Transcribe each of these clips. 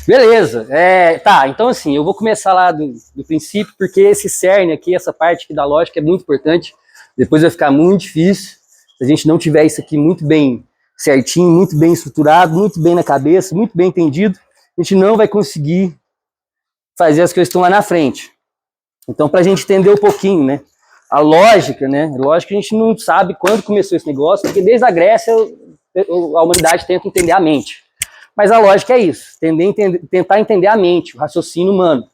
Beleza, tá, então assim, eu vou começar lá do princípio, porque esse cerne aqui, essa parte aqui da lógica é muito importante, depois vai ficar muito difícil, se a gente não tiver isso aqui muito bem certinho, muito bem estruturado, muito bem na cabeça, muito bem entendido, a gente não vai conseguir fazer as coisas que estão lá na frente. Então, para a gente entender um pouquinho, né, a lógica, né, lógico que a gente não sabe quando começou esse negócio, porque desde a Grécia a humanidade tenta entender a mente. Mas a lógica é isso, tentar entender a mente, o raciocínio humano.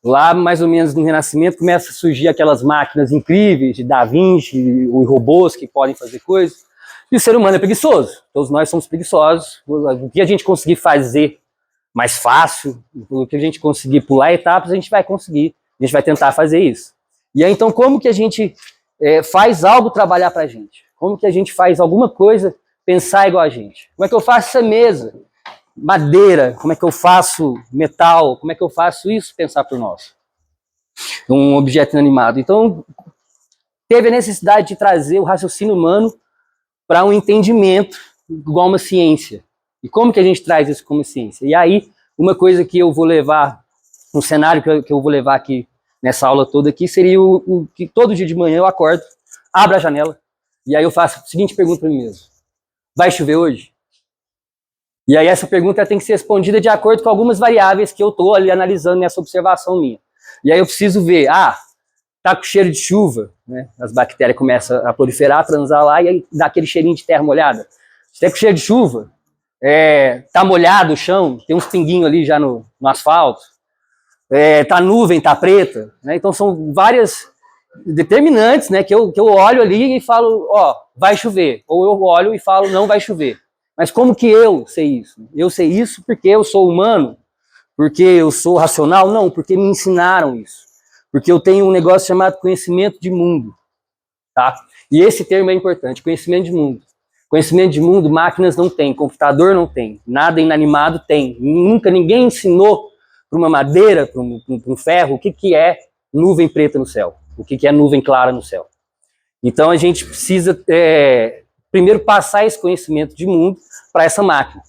Lá, mais ou menos no Renascimento, começa a surgir aquelas máquinas incríveis de Da Vinci, os robôs que podem fazer coisas. E o ser humano é preguiçoso. Todos nós somos preguiçosos. O que a gente conseguir fazer mais fácil, o que a gente conseguir pular etapas, a gente vai conseguir. A gente vai tentar fazer isso. E aí, então, como que a gente faz algo trabalhar para a gente? Como que a gente faz alguma coisa pensar igual a gente? Como é que eu faço essa mesa? Madeira, como é que eu faço metal, como é que eu faço isso pensar por nós? Um objeto inanimado. Então, teve a necessidade de trazer o raciocínio humano para um entendimento igual uma ciência. E como que a gente traz isso como ciência? E aí, uma coisa que eu vou levar, um cenário que eu vou levar aqui nessa aula toda aqui, seria o que todo dia de manhã eu acordo, abro a janela, e aí eu faço a seguinte pergunta para mim mesmo: vai chover hoje? E aí essa pergunta tem que ser respondida de acordo com algumas variáveis que eu estou ali analisando nessa observação minha. E aí eu preciso ver, tá com cheiro de chuva, né? As bactérias começam a proliferar, a transar lá, e aí dá aquele cheirinho de terra molhada. Se tá com cheiro de chuva, tá molhado o chão, tem uns pinguinhos ali já no asfalto, tá nuvem, tá preta, né? Então são várias determinantes, né, que eu olho ali e falo, vai chover. Ou eu olho e falo, não vai chover. Mas como que eu sei isso? Eu sei isso porque eu sou humano? Porque eu sou racional? Não, porque me ensinaram isso. Porque eu tenho um negócio chamado conhecimento de mundo. Tá? E esse termo é importante, conhecimento de mundo. Conhecimento de mundo, máquinas não tem, computador não tem, nada inanimado tem. Nunca ninguém ensinou para uma madeira, para um ferro, o que é nuvem preta no céu, o que é nuvem clara no céu. Então a gente precisa primeiro passar esse conhecimento de mundo para essa máquina.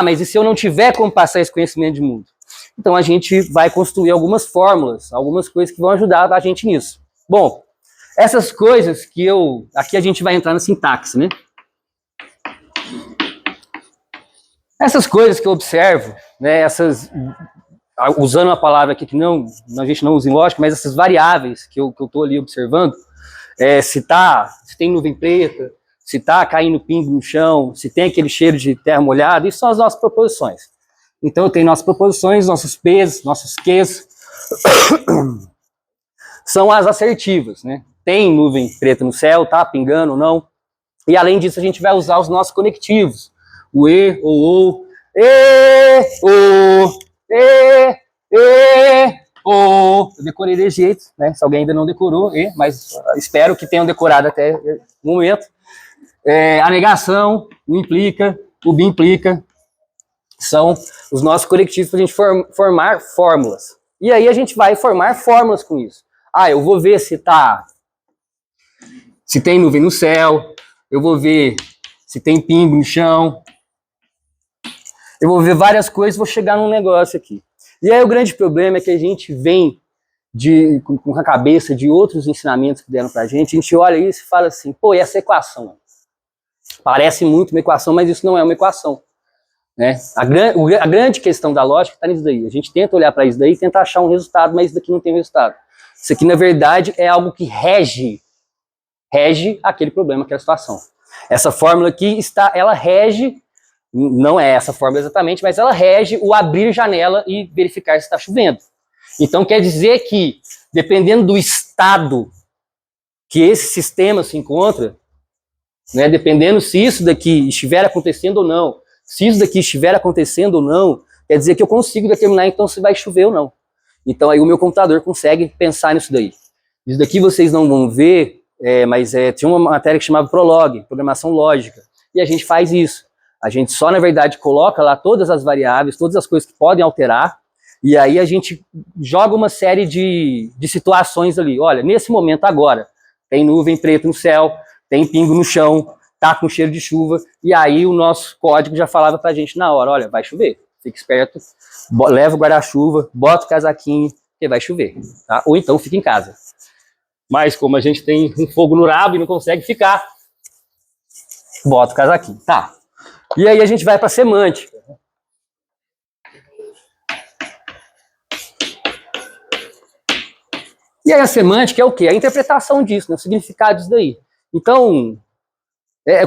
Mas e se eu não tiver como passar esse conhecimento de mundo? Então a gente vai construir algumas fórmulas, algumas coisas que vão ajudar a gente nisso. Bom, essas coisas que aqui a gente vai entrar na sintaxe, né? Essas coisas que eu observo, né, usando uma palavra aqui que a gente não usa em lógica, mas essas variáveis que eu estou ali observando, se tem nuvem preta, se está caindo pingo no chão, se tem aquele cheiro de terra molhada, isso são as nossas proposições. Então eu tenho nossas proposições, nossos P's, nossos Q's, são as assertivas, né? Tem nuvem preta no céu, tá pingando ou não. E além disso a gente vai usar os nossos conectivos, o E, o, o. Eu decorei desse jeito, né? Se alguém ainda não decorou, mas espero que tenham decorado até o momento. A negação, o implica, o bimplica, são os nossos conectivos para a gente formar fórmulas. E aí a gente vai formar fórmulas com isso. Eu vou ver se tem nuvem no céu, eu vou ver se tem pingo no chão, eu vou ver várias coisas, vou chegar num negócio aqui. E aí o grande problema é que a gente vem com a cabeça de outros ensinamentos que deram pra gente, a gente olha isso e fala assim, e essa equação? Parece muito uma equação, mas isso não é uma equação. Né? A grande questão da lógica está nisso daí. A gente tenta olhar para isso daí e tentar achar um resultado, mas isso daqui não tem resultado. Isso aqui, na verdade, é algo que rege aquele problema, aquela situação. Essa fórmula aqui ela rege, não é essa fórmula exatamente, mas ela rege o abrir janela e verificar se está chovendo. Então quer dizer que, dependendo do estado que esse sistema se encontra, né, dependendo se isso daqui estiver acontecendo ou não, quer dizer que eu consigo determinar então se vai chover ou não. Então aí o meu computador consegue pensar nisso daí. Isso daqui vocês não vão ver, mas tinha uma matéria que chamava Prolog, Programação Lógica, e a gente faz isso. A gente só, na verdade, coloca lá todas as variáveis, todas as coisas que podem alterar, e aí a gente joga uma série de situações ali. Olha, nesse momento agora, tem nuvem preta no céu, tem pingo no chão, tá com cheiro de chuva, e aí o nosso código já falava pra gente na hora, olha, vai chover. fica esperto, leva o guarda-chuva, bota o casaquinho, porque vai chover, tá? Ou então fica em casa. Mas como a gente tem um fogo no rabo e não consegue ficar, bota o casaquinho, tá? E aí a gente vai para semântica. E aí a semântica é o quê? A interpretação disso, né? O significado disso daí. Então,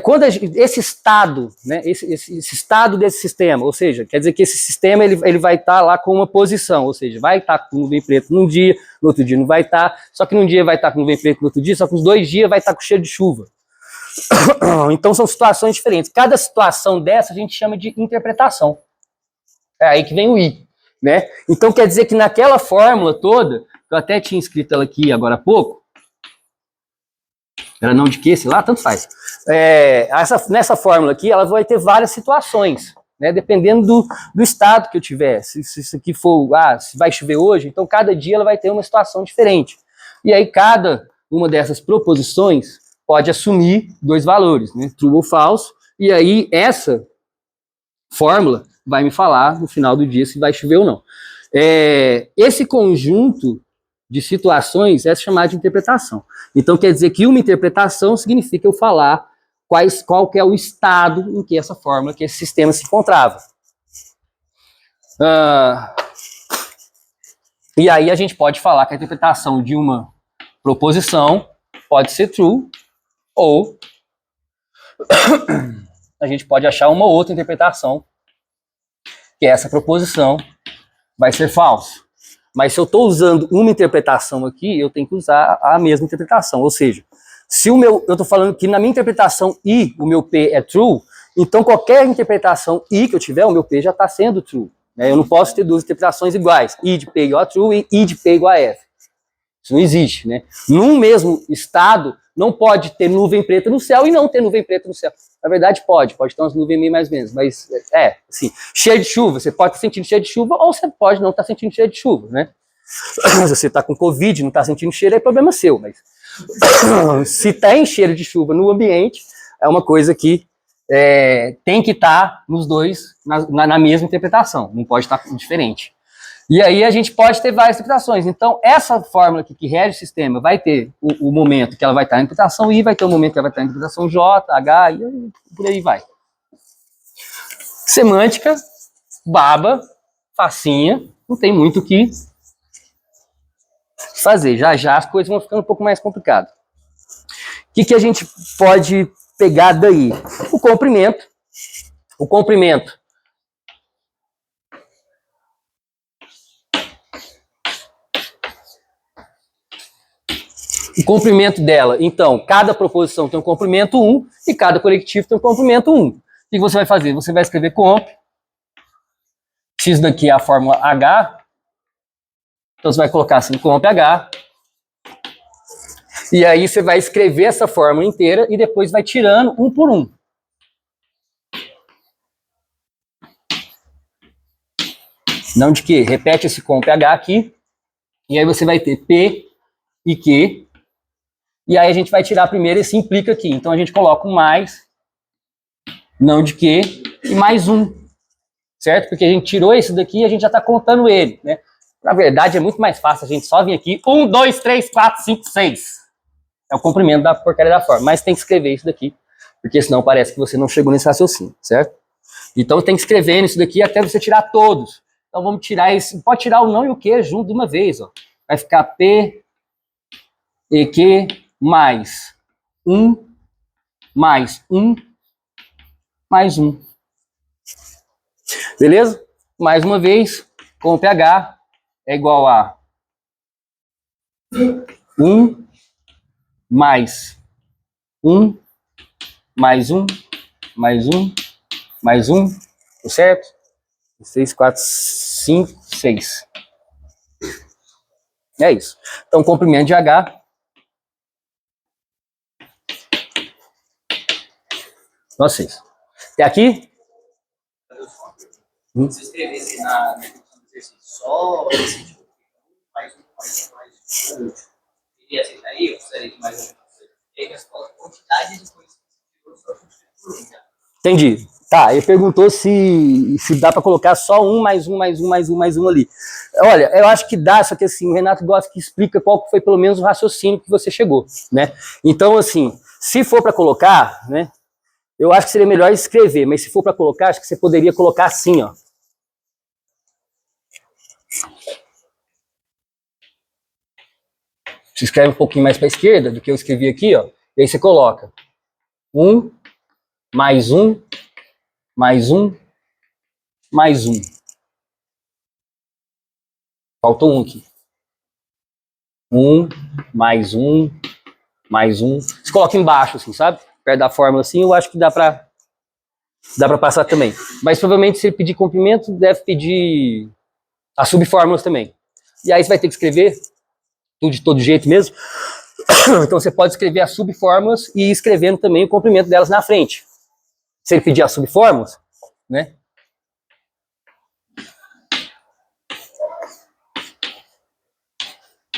quando esse estado, né, esse estado desse sistema, ou seja, quer dizer que esse sistema ele vai estar lá com uma posição, ou seja, vai estar com nuvem preta num dia, no outro dia não vai estar, só que num dia vai estar com nuvem preta no outro dia, só que nos 2 dias vai estar com cheiro de chuva. Então são situações diferentes. Cada situação dessa a gente chama de interpretação. É aí que vem o I, né? Então quer dizer que naquela fórmula toda, eu até tinha escrito ela aqui agora há pouco, era não de que, sei lá, tanto faz. Nessa fórmula aqui, ela vai ter várias situações, né? Dependendo do estado que eu tiver. Se isso aqui for, se vai chover hoje, então cada dia ela vai ter uma situação diferente. E aí cada uma dessas proposições pode assumir 2 valores, né? True ou falso. E aí essa fórmula vai me falar no final do dia se vai chover ou não. Esse conjunto de situações é chamado de interpretação. Então quer dizer que uma interpretação significa eu falar qual que é o estado em que essa fórmula, que esse sistema se encontrava. E aí a gente pode falar que a interpretação de uma proposição pode ser true, ou a gente pode achar uma outra interpretação, que essa proposição vai ser falso. Mas se eu estou usando uma interpretação aqui, eu tenho que usar a mesma interpretação. Ou seja, se eu estou falando que na minha interpretação I, o meu P é true, então qualquer interpretação I que eu tiver, o meu P já está sendo true. Né? Eu não posso ter 2 interpretações iguais. I de P igual a true e I de P igual a F. Isso não existe. Né? Num mesmo estado, não pode ter nuvem preta no céu e não ter nuvem preta no céu. Na verdade, pode ter umas nuvens meio mais menos, mas assim, cheio de chuva, você pode estar sentindo cheio de chuva ou você pode não estar sentindo cheio de chuva, né? Se você está com Covid, não está sentindo cheiro, é problema seu, mas se tem cheiro de chuva no ambiente, é uma coisa que tem que estar nos dois na mesma interpretação, não pode estar diferente. E aí a gente pode ter várias interpretações. Então, essa fórmula aqui que rege o sistema vai ter o momento que ela vai estar na interpretação I, vai ter o momento que ela vai estar na interpretação J, H, e por aí vai. Semântica, baba, facinha, não tem muito o que fazer. Já já as coisas vão ficando um pouco mais complicadas. O que a gente pode pegar daí? O comprimento. O comprimento dela, então, cada proposição tem um comprimento 1 e cada coletivo tem um comprimento 1. O que você vai fazer? Você vai escrever comp. X daqui é a fórmula H. Então você vai colocar assim, comp H. E aí você vai escrever essa fórmula inteira e depois vai tirando um por um. Não de que? Repete esse comp H aqui. E aí você vai ter P e Q. E aí a gente vai tirar primeiro esse implica aqui. Então a gente coloca um mais, não de que, e mais um. Certo? Porque a gente tirou esse daqui e a gente já está contando ele. Né? Na verdade é muito mais fácil a gente só vir aqui. 1, 2, 3, 4, 5, 6. É o comprimento da porcaria da forma. Mas tem que escrever isso daqui. Porque senão parece que você não chegou nesse raciocínio. Certo? Então tem que escrever isso daqui até você tirar todos. Então vamos tirar esse. Pode tirar o não e o que junto de uma vez. Ó. Vai ficar P e Q mais 1 mais 1 mais 1. Beleza? Mais uma vez, com o pH é igual a 1 mais 1 mais 1 mais 1 mais 1, tá certo? 6, 4, 5, 6. É isso. Então, comprimento de H. Vocês. Até aqui? Se escrevesse na exercício só esse tipo, mais um, ele aceitaria? Gostaria de mais um. A quantidade de coisas que você tirou só por um. Entendi. Tá, ele perguntou se dá para colocar só um, mais um, mais um, mais um, mais um ali. Olha, eu acho que dá, só que assim, o Renato gosta que explica qual foi pelo menos o raciocínio que você chegou, né? Então, assim, se for para colocar, né, eu acho que seria melhor escrever, mas se for para colocar, acho que você poderia colocar assim, ó. Você escreve um pouquinho mais para a esquerda do que eu escrevi aqui, ó, e aí você coloca um, mais um, mais um, mais um. Faltou um aqui. Um, mais um, mais um. Você coloca embaixo, assim, sabe? Perto da fórmula assim, eu acho que dá pra passar também. Mas provavelmente se ele pedir comprimento, deve pedir as subfórmulas também. E aí você vai ter que escrever tudo de todo jeito mesmo. Então você pode escrever as subfórmulas e ir escrevendo também o comprimento delas na frente. Se ele pedir as subfórmulas, né?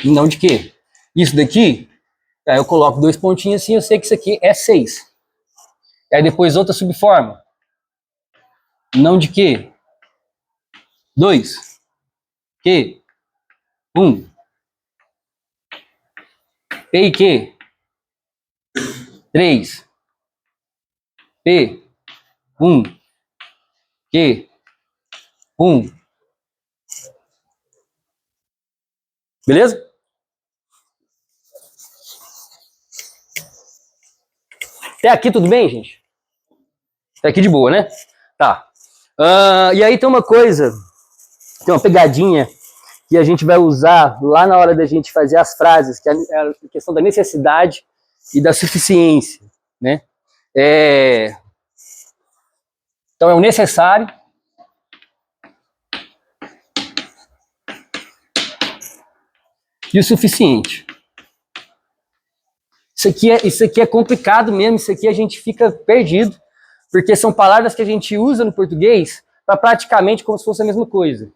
E não de quê? Isso daqui, aí eu coloco 2 pontinhos assim, eu sei que isso aqui é 6. Aí depois outra subfórmula. Não de quê? 2. Que? 1. P e que? 3. P. 1. Que? 1. Beleza? Até aqui tudo bem, gente? Até aqui de boa, né? Tá. E aí tem uma coisa, tem uma pegadinha que a gente vai usar lá na hora da gente fazer as frases, que é a questão da necessidade e da suficiência, né? Então é o necessário e o suficiente. Isso aqui é complicado mesmo, isso aqui a gente fica perdido, porque são palavras que a gente usa no português para praticamente como se fosse a mesma coisa.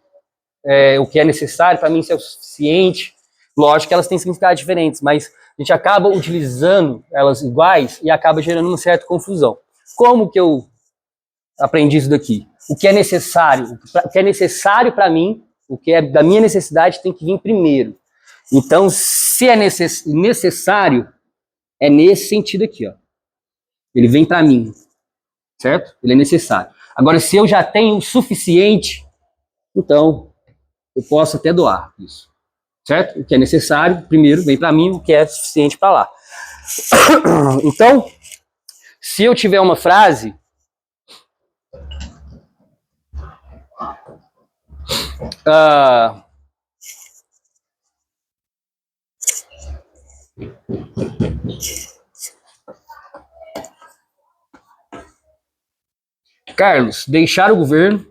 O que é necessário, para mim isso é o suficiente. Lógico que elas têm significados diferentes, mas a gente acaba utilizando elas iguais e acaba gerando uma certa confusão. Como que eu aprendi isso daqui? O que é necessário para mim, o que é da minha necessidade tem que vir primeiro. Então, se é necessário, é nesse sentido aqui, ó. Ele vem para mim, certo? Ele é necessário. Agora, se eu já tenho o suficiente, então eu posso até doar isso, certo? O que é necessário, primeiro, vem para mim, o que é suficiente para lá. Então, se eu tiver uma frase, Carlos, deixar o governo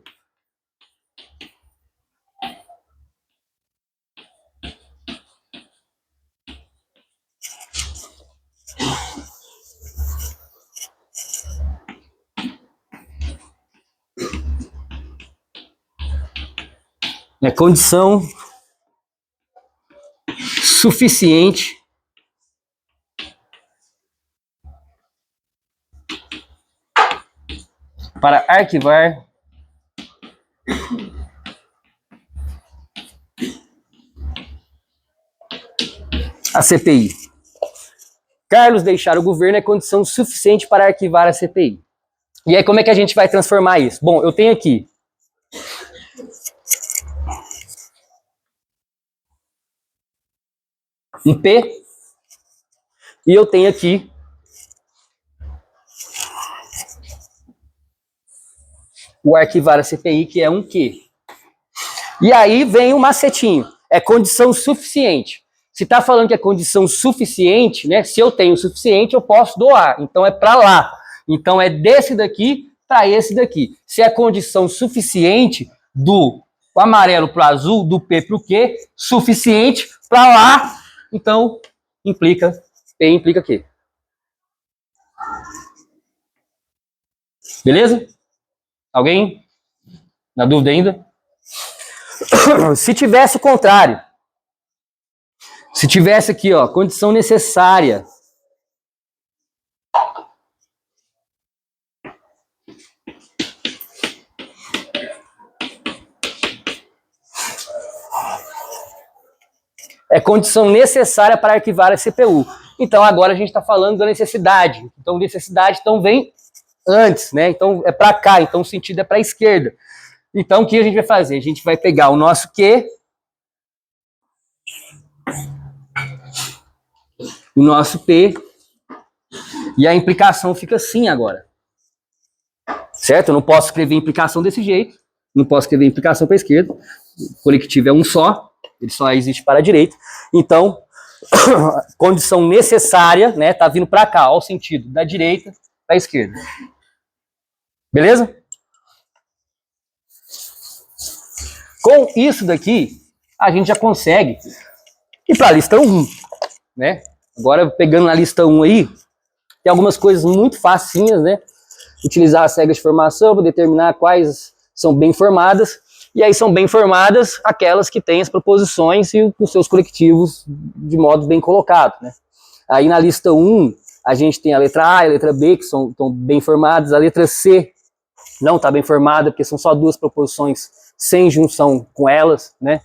é condição suficiente para arquivar a CPI. Carlos deixar o governo é condição suficiente para arquivar a CPI. E aí como é que a gente vai transformar isso? Bom, eu tenho aqui um P e eu tenho aqui o arquivar a CPI, que é um Q. E aí vem o macetinho, é condição suficiente. Se está falando que é condição suficiente, né? Se eu tenho o suficiente, eu posso doar. Então é para lá. Então é desse daqui para esse daqui. Se é condição suficiente do amarelo para o azul, do P para o Q, suficiente para lá, então implica P implica Q. Beleza? Alguém na dúvida ainda? Se tivesse o contrário, se tivesse aqui, ó, condição necessária é condição necessária para arquivar a CPU. Então agora a gente está falando da necessidade. Então necessidade então vem antes, né? Então é para cá, então o sentido é para a esquerda. Então o que a gente vai fazer? A gente vai pegar o nosso Q, o nosso P, e a implicação fica assim agora. Certo? Eu não posso escrever implicação desse jeito, não posso escrever implicação para a esquerda. O colectivo é um só, ele só existe para a direita. Então, condição necessária, né? Tá vindo para cá, ó, o sentido da direita para a esquerda. Beleza? Com isso daqui, a gente já consegue ir para a lista 1, né? Agora, pegando na lista 1 aí, tem algumas coisas muito facinhas, né? Utilizar as regras de formação para determinar quais são bem formadas. E aí são bem formadas aquelas que têm as proposições e os seus colectivos de modo bem colocado, né? Aí na lista 1, a gente tem a letra A e a letra B, que estão bem formadas. A letra C não está bem formada, porque são só duas proposições sem junção com elas, né?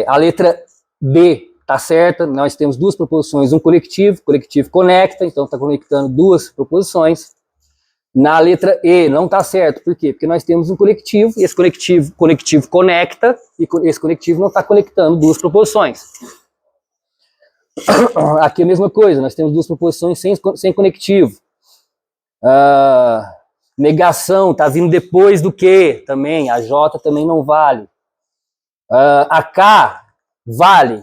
A letra B está certa, nós temos duas proposições, um colectivo, colectivo conecta, então está conectando duas proposições. Na letra E não está certo, por quê? Porque nós temos um colectivo, e esse colectivo conecta, e esse colectivo não está conectando duas proposições. Aqui é a mesma coisa, nós temos duas proposições sem conectivo. Negação está vindo depois do que também, a J também não vale. A K vale.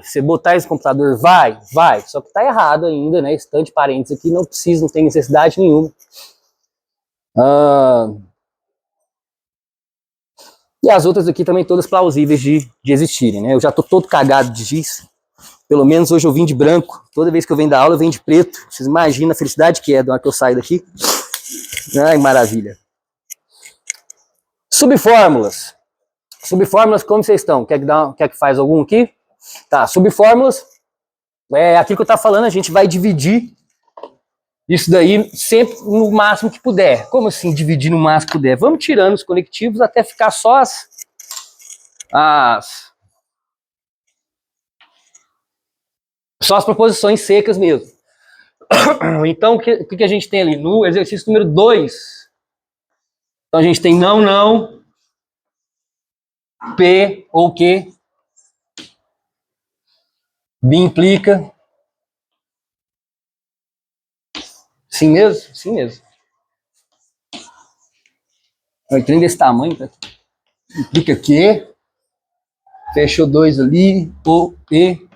Você botar esse computador vai, só que está errado ainda, né? Esse tanto de parênteses aqui não precisa, não tem necessidade nenhuma. E as outras aqui também todas plausíveis de existirem, né? Eu já tô todo cagado de giz. Pelo menos hoje eu vim de branco. Toda vez que eu venho da aula eu venho de preto. Vocês imaginam a felicidade que é da hora que eu saio daqui? Ai, maravilha. Subfórmulas. Subfórmulas, como vocês estão? Quer que faz algum aqui? Tá, subfórmulas. Aquilo que eu tava falando, a gente vai dividir isso daí sempre no máximo que puder. Como assim dividir no máximo que puder? Vamos tirando os conectivos até ficar só as proposições secas mesmo. Então, o que a gente tem ali? No exercício número 2. Então, a gente tem não, P ou Q. B implica. Sim mesmo? Sim mesmo. Um trem desse tamanho, tá? Implica que. Fechou 2 ali. O, E.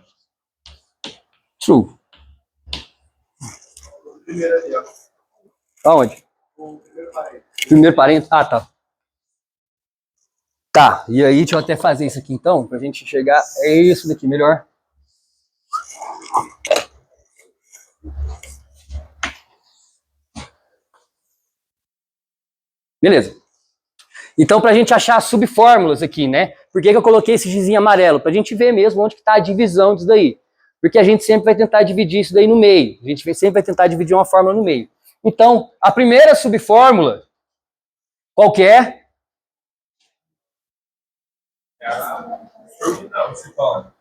True. Primeiro ali, ó. Aonde? O primeiro parênteses. Primeiro parênteses? Ah, tá. Tá, e aí deixa eu até fazer isso aqui então, pra gente chegar. É isso daqui, melhor. Beleza. Então, pra gente achar as subfórmulas aqui, né? Por que eu coloquei esse gizinho amarelo? Pra gente ver mesmo onde que tá a divisão disso daí. Porque a gente sempre vai tentar dividir isso daí no meio. A gente sempre vai tentar dividir uma fórmula no meio. Então, a primeira subfórmula, qual que é?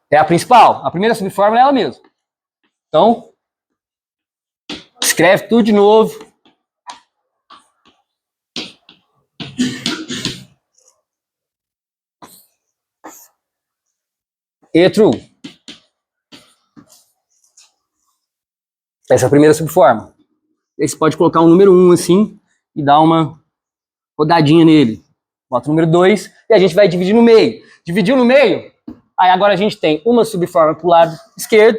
É a principal. A primeira subfórmula é ela mesma. Então, escreve tudo de novo. E true. Essa é a primeira subfórmula. Aí você pode colocar o número 1 assim e dar uma rodadinha nele. Bota o número 2 e a gente vai dividir no meio. Dividiu no meio, aí agora a gente tem uma subfórmula para o lado esquerdo,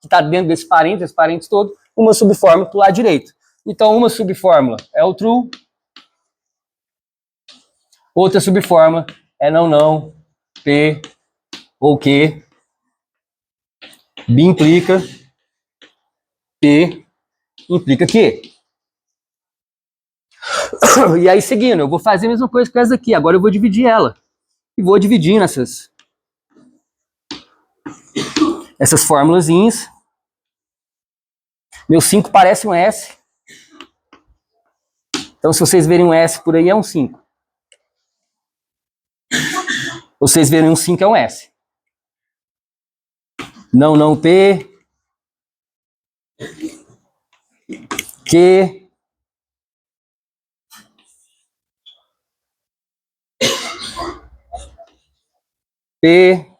que está dentro desse parênteses todo, uma subfórmula para o lado direito. Então, uma subfórmula é o true, outra subfórmula é não, P ou Q, B implica, P implica Q. E aí, seguindo, eu vou fazer a mesma coisa com essa aqui. Agora eu vou dividir ela. E vou dividindo essas formulazinhas. Meu 5 parece um S. Então, se vocês verem um S por aí, é um 5. Se vocês verem um 5, é um S. Não, não, P. Q. P.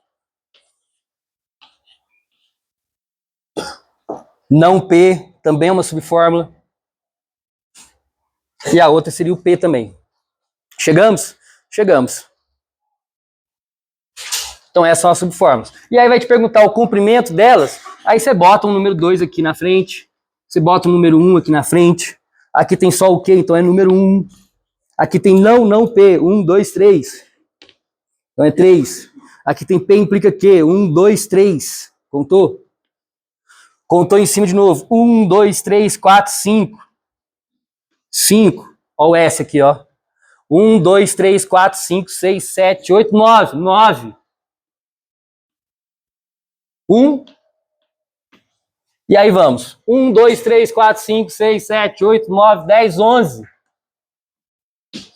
Não P, também é uma subfórmula. E a outra seria o P também. Chegamos? Chegamos. Então essas são as subfórmulas. E aí vai te perguntar o comprimento delas, aí você bota um número 2 aqui na frente, você bota um número 1 aqui na frente, aqui tem só o Q, então é número 1. Aqui tem não, não P, 1, 2, 3. Então é 3. Aqui tem P implica Q, 1, 2, 3. Contou? Contou em cima de novo. 1, 2, 3, 4, 5. 5. Olha o S aqui, ó. 1, 2, 3, 4, 5, 6, 7, 8, 9. 9. 1. E aí vamos. 1, 2, 3, 4, 5, 6, 7, 8, 9, 10, 11.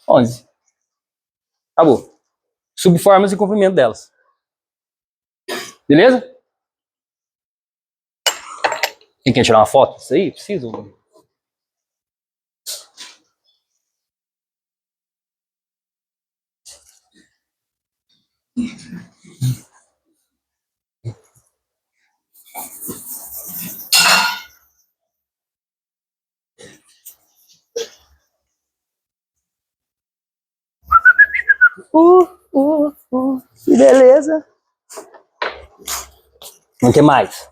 11. Acabou. Subformas e comprimento delas. Beleza? Quem quer tirar uma foto disso aí? Preciso. Que beleza. O que mais?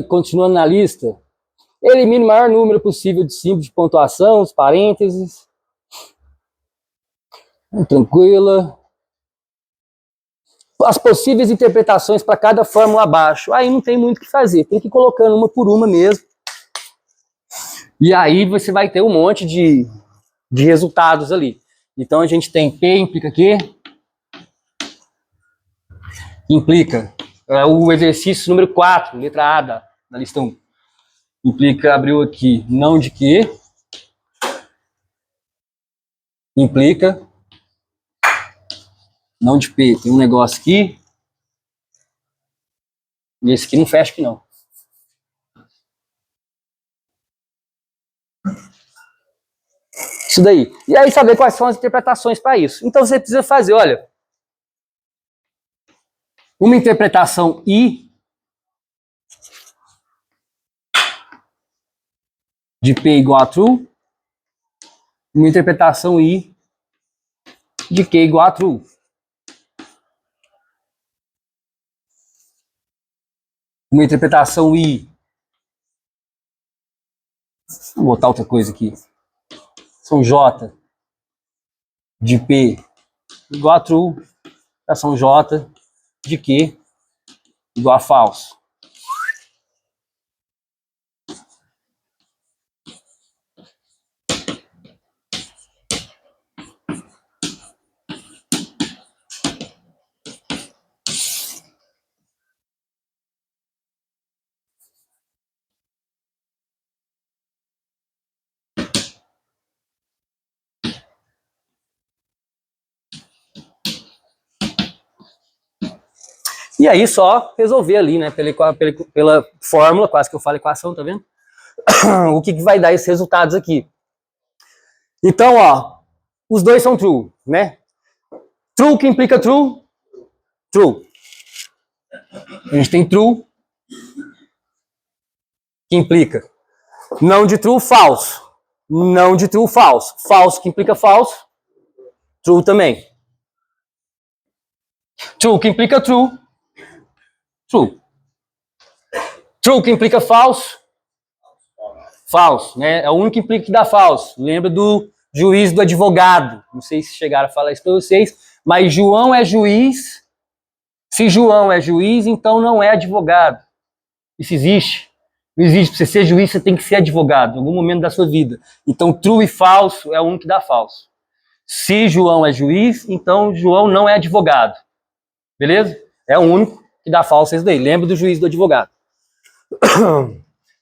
Continuando na lista. Elimine o maior número possível de símbolos de pontuação, os parênteses. Tranquila. As possíveis interpretações para cada fórmula abaixo. Aí não tem muito o que fazer, tem que ir colocando uma por uma mesmo. E aí você vai ter um monte de resultados ali. Então a gente tem P implica quê? Implica o exercício número 4, letra A da lista 1. Implica, abriu aqui, não de quê? Implica não de P. Tem um negócio aqui. E esse aqui não fecha aqui não. Isso daí. E aí saber quais são as interpretações para isso. Então você precisa fazer, olha, uma interpretação I de P igual a true, uma interpretação I de Q igual a true. Uma interpretação I. Vou botar outra coisa aqui. São J de P igual a true. São J de Q igual a falso. E aí só resolver ali, né, pela fórmula, quase que eu falo equação, tá vendo? O que vai dar esses resultados aqui. Então, ó, os dois são true, né? True que implica true? True. A gente tem true que implica não de true, falso. Não de true, falso. Falso que implica falso. True também. True que implica true. True. True que implica falso. Falso, né? É o único que implica que dá falso. Lembra do juiz do advogado. Não sei se chegaram a falar isso para vocês, mas João é juiz. Se João é juiz, então não é advogado. Isso existe? Não existe. Para você ser juiz, você tem que ser advogado em algum momento da sua vida. Então, true e falso é o único que dá falso. Se João é juiz, então João não é advogado. Beleza? É o único que dá falso esse daí. Lembra do juiz do advogado.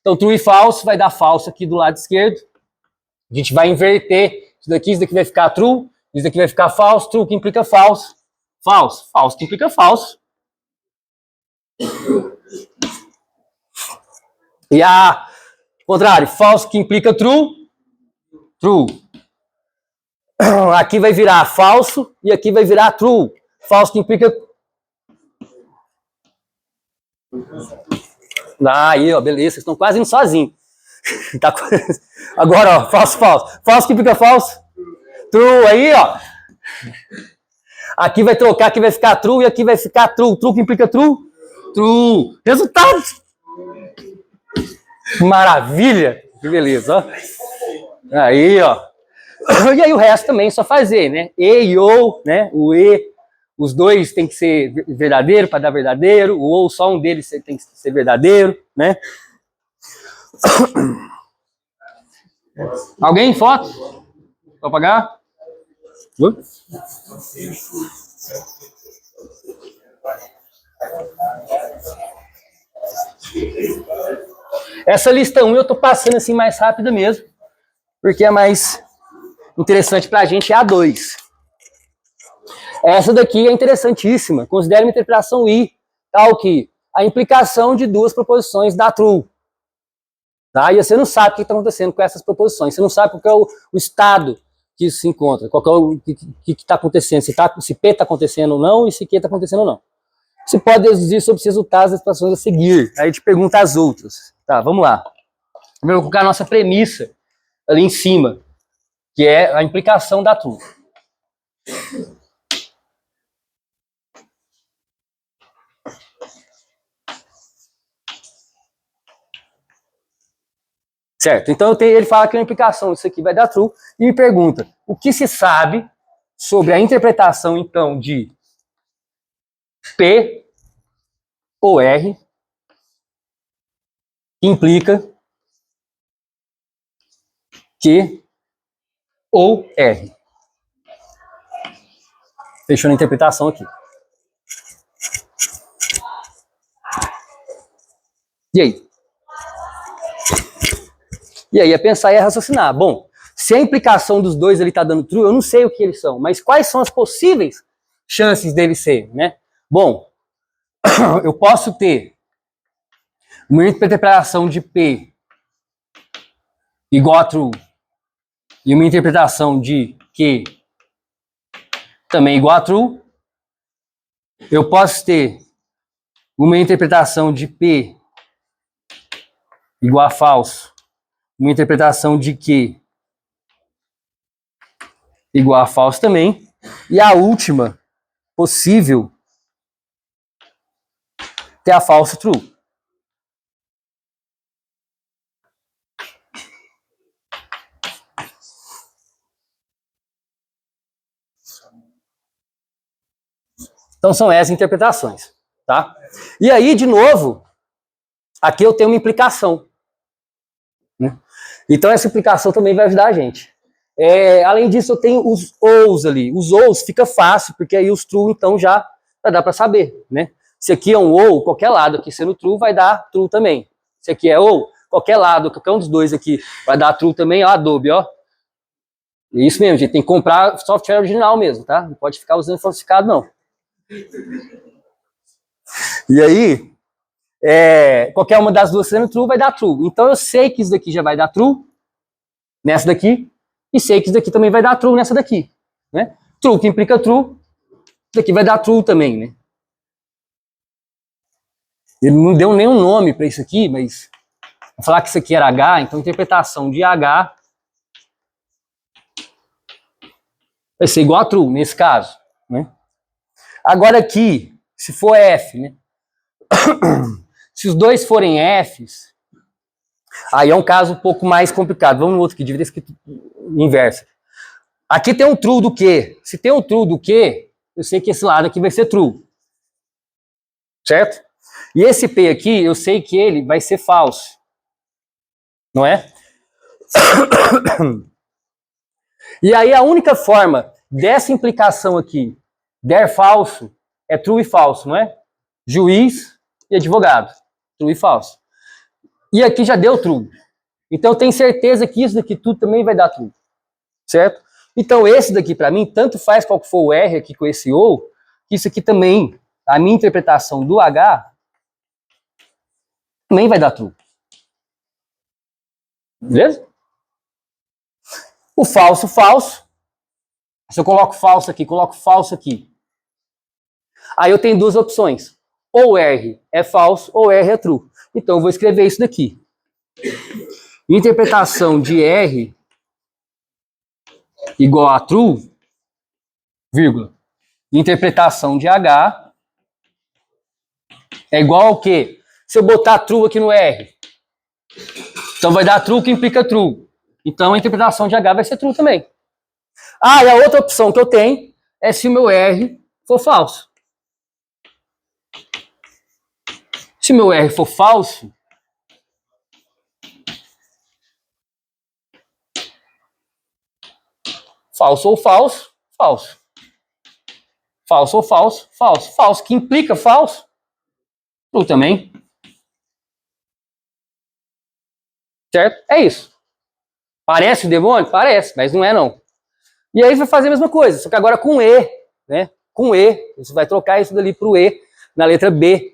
Então, true e falso vai dar falso aqui do lado esquerdo. A gente vai inverter isso daqui vai ficar true, isso daqui vai ficar falso, true que implica falso, falso que implica falso. E a contrário, falso que implica true, true. Aqui vai virar falso e aqui vai virar true. Falso que implica... Aí, ó, beleza, vocês estão quase indo sozinhos. Tá... Agora, ó, falso, falso. Falso que implica falso. True, aí, ó. Aqui vai trocar, aqui vai ficar true e aqui vai ficar true. True que implica true, true. Resultado. Maravilha. Que beleza, ó. Aí, ó. E aí o resto também é só fazer, né? E ou, né? O e, os dois tem que ser verdadeiro para dar verdadeiro. O ou, só um deles tem que ser verdadeiro, né? Alguém? Foto? Vou apagar? Essa lista 1 eu tô passando assim mais rápida mesmo, porque é mais interessante pra gente é a 2. Essa daqui é interessantíssima. Considere uma interpretação I, tal que a implicação de duas proposições dá true. Tá? E você não sabe o que está acontecendo com essas proposições. Você não sabe qual é o estado que isso se encontra, qual é o que está acontecendo, se P está acontecendo ou não e se Q está acontecendo ou não. Você pode deduzir sobre os resultados das expressões a seguir. Aí te pergunta as outras. Tá, vamos lá. Vamos colocar a nossa premissa ali em cima, que é a implicação da true. Certo? Então ele fala que a implicação disso aqui vai dar true e me pergunta o que se sabe sobre a interpretação então de P ou R que implica Q ou R. Fechando a interpretação aqui. E aí? E aí é pensar e é raciocinar. Bom, se a implicação dos dois ele está dando true, eu não sei o que eles são, mas quais são as possíveis chances dele ser, né? Bom, eu posso ter uma interpretação de P igual a true e uma interpretação de Q também igual a true. Eu posso ter uma interpretação de P igual a falso, uma interpretação de Q igual a falso também. E a última possível é a falso true. Então são essas interpretações, tá? E aí, de novo, aqui eu tenho uma implicação, né? Então essa implicação também vai ajudar a gente. Além disso, eu tenho os ous ali. Os ous fica fácil, porque aí os true, então, já dá para saber, né? Se aqui é um ou, qualquer lado aqui sendo true, vai dar true também. Se aqui é ou, qualquer lado, qualquer um dos dois aqui, vai dar true também, ó, Adobe, ó. É isso mesmo, gente, tem que comprar software original mesmo, tá? Não pode ficar usando falsificado, não. E aí, qualquer uma das duas sendo true vai dar true. Então eu sei que isso daqui já vai dar true nessa daqui, e sei que isso daqui também vai dar true nessa daqui, né? True que implica true, isso daqui vai dar true também, né? Ele não deu nenhum nome para isso aqui, mas vou falar que isso aqui era H, então a interpretação de H vai ser igual a true nesse caso, né? Agora aqui, se for F, né? Se os dois forem Fs, aí é um caso um pouco mais complicado. Vamos no outro que deveria escrito inverso. Aqui tem um true do Q. Se tem um true do Q, eu sei que esse lado aqui vai ser true. Certo? E esse P aqui, eu sei que ele vai ser falso. Não é? E aí a única forma dessa implicação aqui der falso é true e falso, não é? Juiz e advogado. True e falso. E aqui já deu true. Então eu tenho certeza que isso daqui tudo também vai dar true. Certo? Então esse daqui para mim, tanto faz qual que for o R aqui com esse ou, que isso aqui também, a minha interpretação do H também vai dar true. Beleza? O falso, falso. Se eu coloco falso aqui, coloco falso aqui. Aí eu tenho duas opções. Ou R é falso, ou R é true. Então eu vou escrever isso daqui. Interpretação de R igual a true, vírgula. Interpretação de H é igual ao quê? Se eu botar true aqui no R, então vai dar true que implica true. Então a interpretação de H vai ser true também. Ah, e a outra opção que eu tenho é se o meu R for falso. Se o meu R for falso, falso ou falso, falso. Falso ou falso, falso. Falso que implica falso, true também. Certo? É isso. Parece o demônio? Parece, mas não é não. E aí vai fazer a mesma coisa, só que agora com E, né? Com E, você vai trocar isso dali para o E na letra B.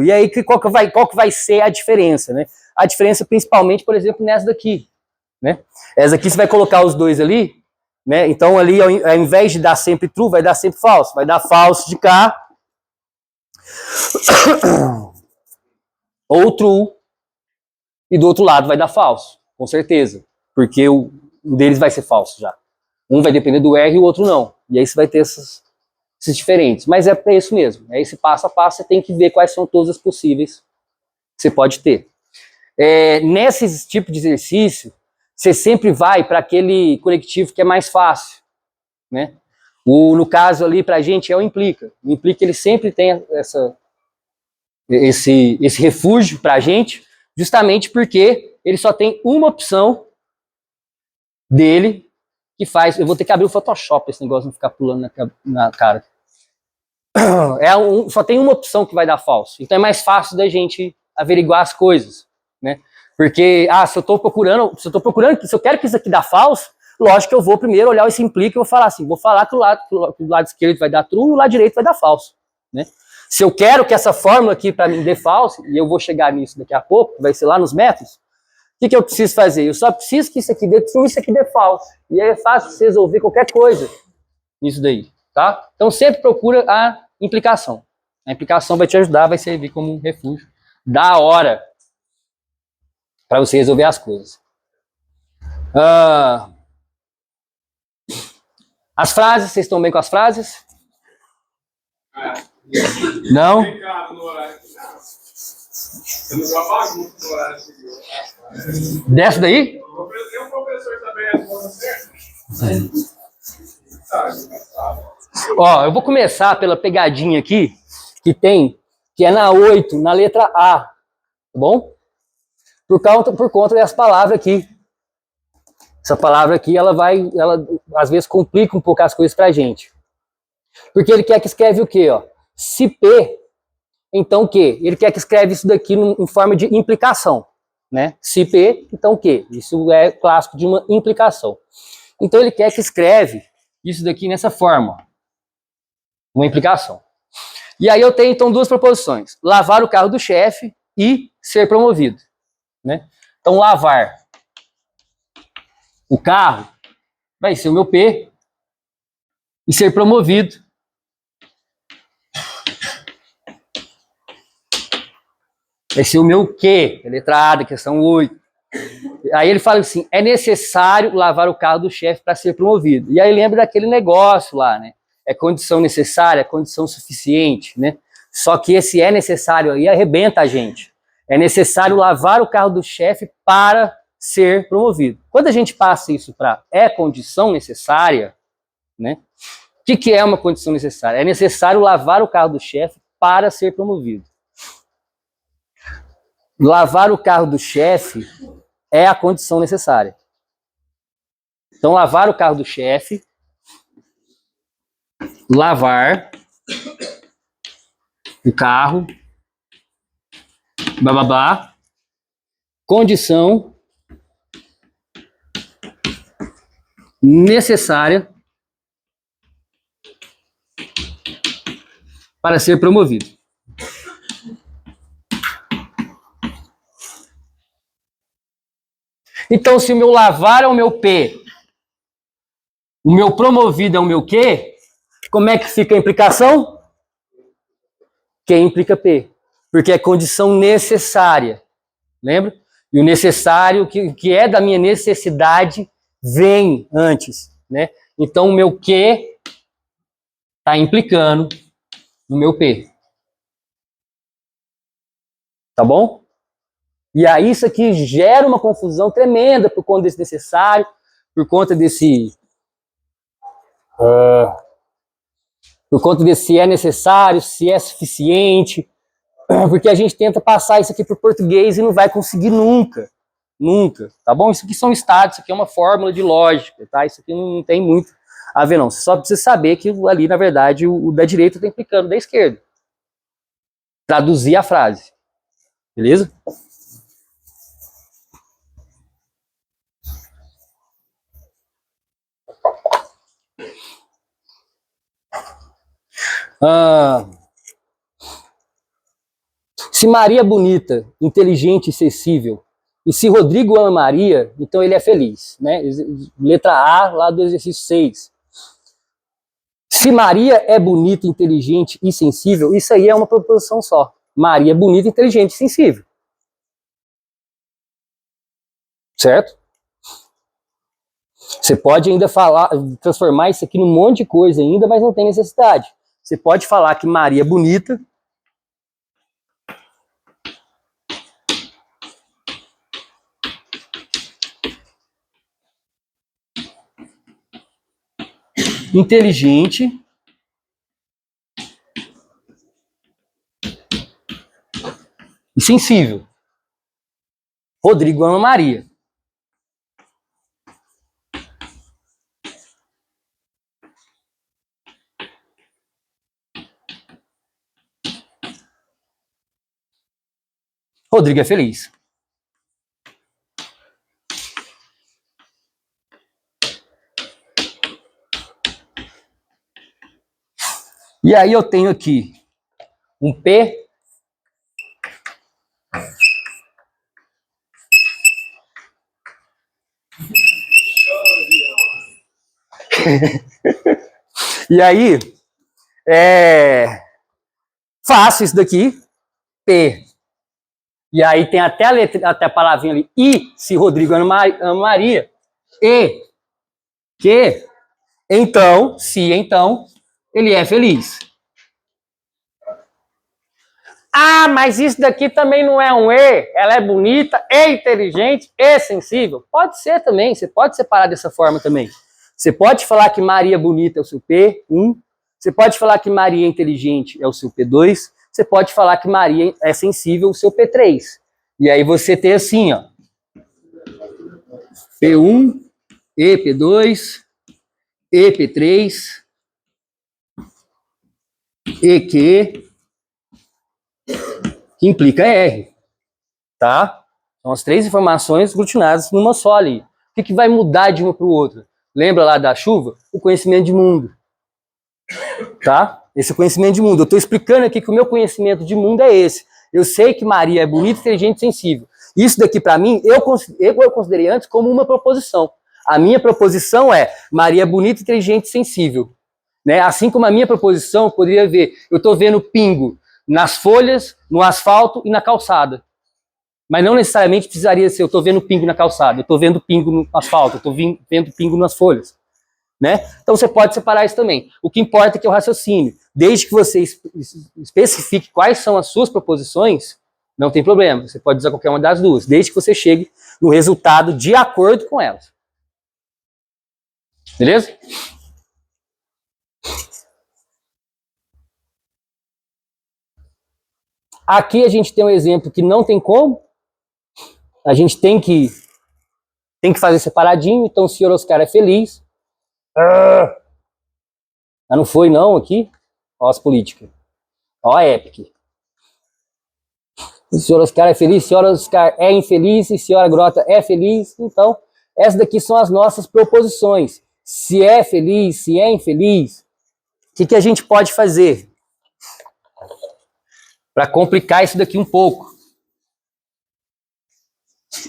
E aí qual que vai ser a diferença, né? A diferença principalmente, por exemplo, nessa daqui, né? Essa aqui você vai colocar os dois ali, né? Então ali, ao invés de dar sempre true, vai dar sempre falso. Vai dar falso de cá. Ou true. E do outro lado vai dar falso, com certeza. Porque um deles vai ser falso já. Um vai depender do R e o outro não. E aí você vai ter esses diferentes. Mas é isso mesmo. É esse passo a passo, você tem que ver quais são todas as possíveis que você pode ter. Nesse tipo de exercício, você sempre vai para aquele conectivo que é mais fácil, né? No caso ali, para a gente, é o implica. O implica, ele sempre tem esse refúgio para a gente, justamente porque ele só tem uma opção dele que faz... Eu vou ter que abrir o Photoshop, esse negócio não ficar pulando na cara. Só tem uma opção que vai dar falso. Então é mais fácil da gente averiguar as coisas, né? Porque, se eu quero que isso aqui dá falso, lógico que eu vou primeiro olhar esse implica e vou falar assim, vou falar que o lado esquerdo vai dar true e o lado direito vai dar falso, né? Se eu quero que essa fórmula aqui para mim dê falso, e eu vou chegar nisso daqui a pouco, vai ser lá nos métodos, o que eu preciso fazer? Eu só preciso que isso aqui dê true e isso aqui dê falso. E aí é fácil você resolver qualquer coisa nisso daí, tá? Então sempre procura a implicação. A implicação vai te ajudar, vai servir como um refúgio da hora para você resolver as coisas. As frases, vocês estão bem com as frases? Não? Desce daí? O professor também responde certo? Ó, eu vou começar pela pegadinha aqui, que é na 8, na letra A, tá bom? Por conta dessa palavra aqui. Essa palavra aqui, ela às vezes complica um pouco as coisas pra gente. Porque ele quer que escreve o quê, ó? Se P, então o quê? Ele quer que escreve isso daqui em forma de implicação, né? Se P, então o quê? Isso é clássico de uma implicação. Então ele quer que escreve isso daqui nessa forma, ó. Uma implicação. E aí eu tenho então duas proposições: lavar o carro do chefe e ser promovido, né? Então lavar o carro vai ser o meu P e ser promovido vai ser o meu Q, a letra A da questão 8. Aí ele fala assim, é necessário lavar o carro do chefe para ser promovido. E aí lembra daquele negócio lá, né? É condição necessária, é condição suficiente, né? Só que esse é necessário aí arrebenta a gente. É necessário lavar o carro do chefe para ser promovido. Quando a gente passa isso para é condição necessária, né? O que é uma condição necessária? É necessário lavar o carro do chefe para ser promovido. Lavar o carro do chefe é a condição necessária. Então, lavar o carro do chefe, lavar o carro, blá blá blá, condição necessária para ser promovido. Então, se o meu lavar é o meu P, o meu promovido é o meu Q, como é que fica a implicação? Q implica P, porque é condição necessária, lembra? E o necessário, que é da minha necessidade, vem antes, né? Então, o meu Q está implicando no meu P. Tá bom? E aí isso aqui gera uma confusão tremenda por conta desse necessário, por conta desse... por conta desse se é necessário, se é suficiente, porque a gente tenta passar isso aqui para o português e não vai conseguir nunca. Nunca, tá bom? Isso aqui são estados, isso aqui é uma fórmula de lógica, tá? Isso aqui não tem muito a ver, não. Você só precisa saber que ali, na verdade, o da direita está implicando da esquerda. Traduzir a frase. Beleza? Se Maria é bonita, inteligente e sensível, e se Rodrigo ama Maria, então ele é feliz, né? Letra A, lá do exercício 6. Se Maria é bonita, inteligente e sensível, isso aí é uma proposição só. Maria é bonita, inteligente e sensível. Certo? Você pode ainda falar, transformar isso aqui num monte de coisa ainda, mas não tem necessidade. Você pode falar que Maria é bonita, inteligente e sensível. Rodrigo ama Maria. Rodrigo é feliz. E aí eu tenho aqui um P e aí faço isso daqui, P. E aí tem até a letra, até a palavrinha ali, I, se Rodrigo ama Maria. E, que, então, se então, ele é feliz. Ah, mas isso daqui também não é um E, ela é bonita, é inteligente, é sensível. Pode ser também, você pode separar dessa forma também. Você pode falar que Maria bonita é o seu P1, você pode falar que Maria inteligente é o seu P2, você pode falar que Maria é sensível o seu P3. E aí você tem assim, ó, P1, EP2, EP3, EQ, que implica R, tá? São as três informações aglutinadas numa só ali. O que vai mudar de uma para o outro? Lembra lá da chuva? O conhecimento de mundo, tá? Esse conhecimento de mundo. Eu estou explicando aqui que o meu conhecimento de mundo é esse. Eu sei que Maria é bonita, inteligente e sensível. Isso daqui, para mim, eu considerei antes como uma proposição. A minha proposição é Maria é bonita, inteligente e sensível. Né? Assim como a minha proposição, eu poderia ver, eu estou vendo pingo nas folhas, no asfalto e na calçada. Mas não necessariamente precisaria ser eu estou vendo pingo na calçada, eu estou vendo pingo no asfalto, eu estou vendo pingo nas folhas. Né? Então você pode separar isso também. O que importa é que é o raciocínio. Desde que você especifique quais são as suas proposições, não tem problema. Você pode usar qualquer uma das duas, desde que você chegue no resultado de acordo com elas. Beleza? Aqui a gente tem um exemplo que não tem como. A gente tem que fazer separadinho. Então o senhor Oscar é feliz. Ah, não foi não aqui? Ó as políticas. Ó a Epic. O senhor Oscar é feliz, o senhor Oscar é infeliz e a senhora Grota é feliz. Então, essas daqui são as nossas proposições. Se é feliz, se é infeliz, o que a gente pode fazer para complicar isso daqui um pouco?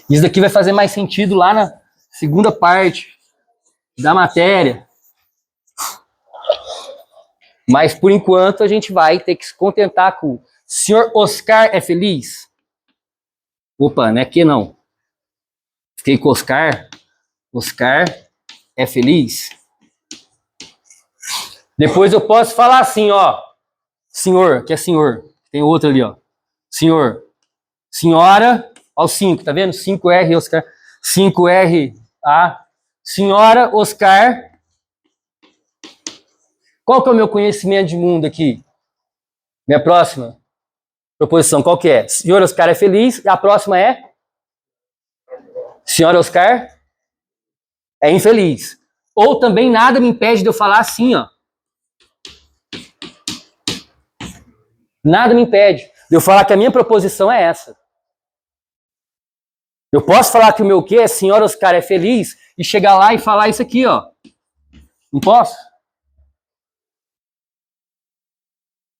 Isso daqui vai fazer mais sentido lá na segunda parte da matéria. Mas, por enquanto, a gente vai ter que se contentar com o senhor Oscar é feliz? Opa, não é que não. Fiquei com Oscar. Oscar é feliz? Depois eu posso falar assim, ó. Senhor, que é senhor. Tem outro ali, ó. Senhor. Senhora. Ó, o 5, tá vendo? 5R, Oscar. 5R, A. Senhora, Oscar. Qual que é o meu conhecimento de mundo aqui? Minha próxima proposição, qual que é? Senhor Oscar é feliz. E a próxima é? Senhora Oscar é infeliz. Ou também nada me impede de eu falar assim, ó. Nada me impede de eu falar que a minha proposição é essa. Eu posso falar que o meu quê é senhora Oscar é feliz e chegar lá e falar isso aqui, ó. Não posso?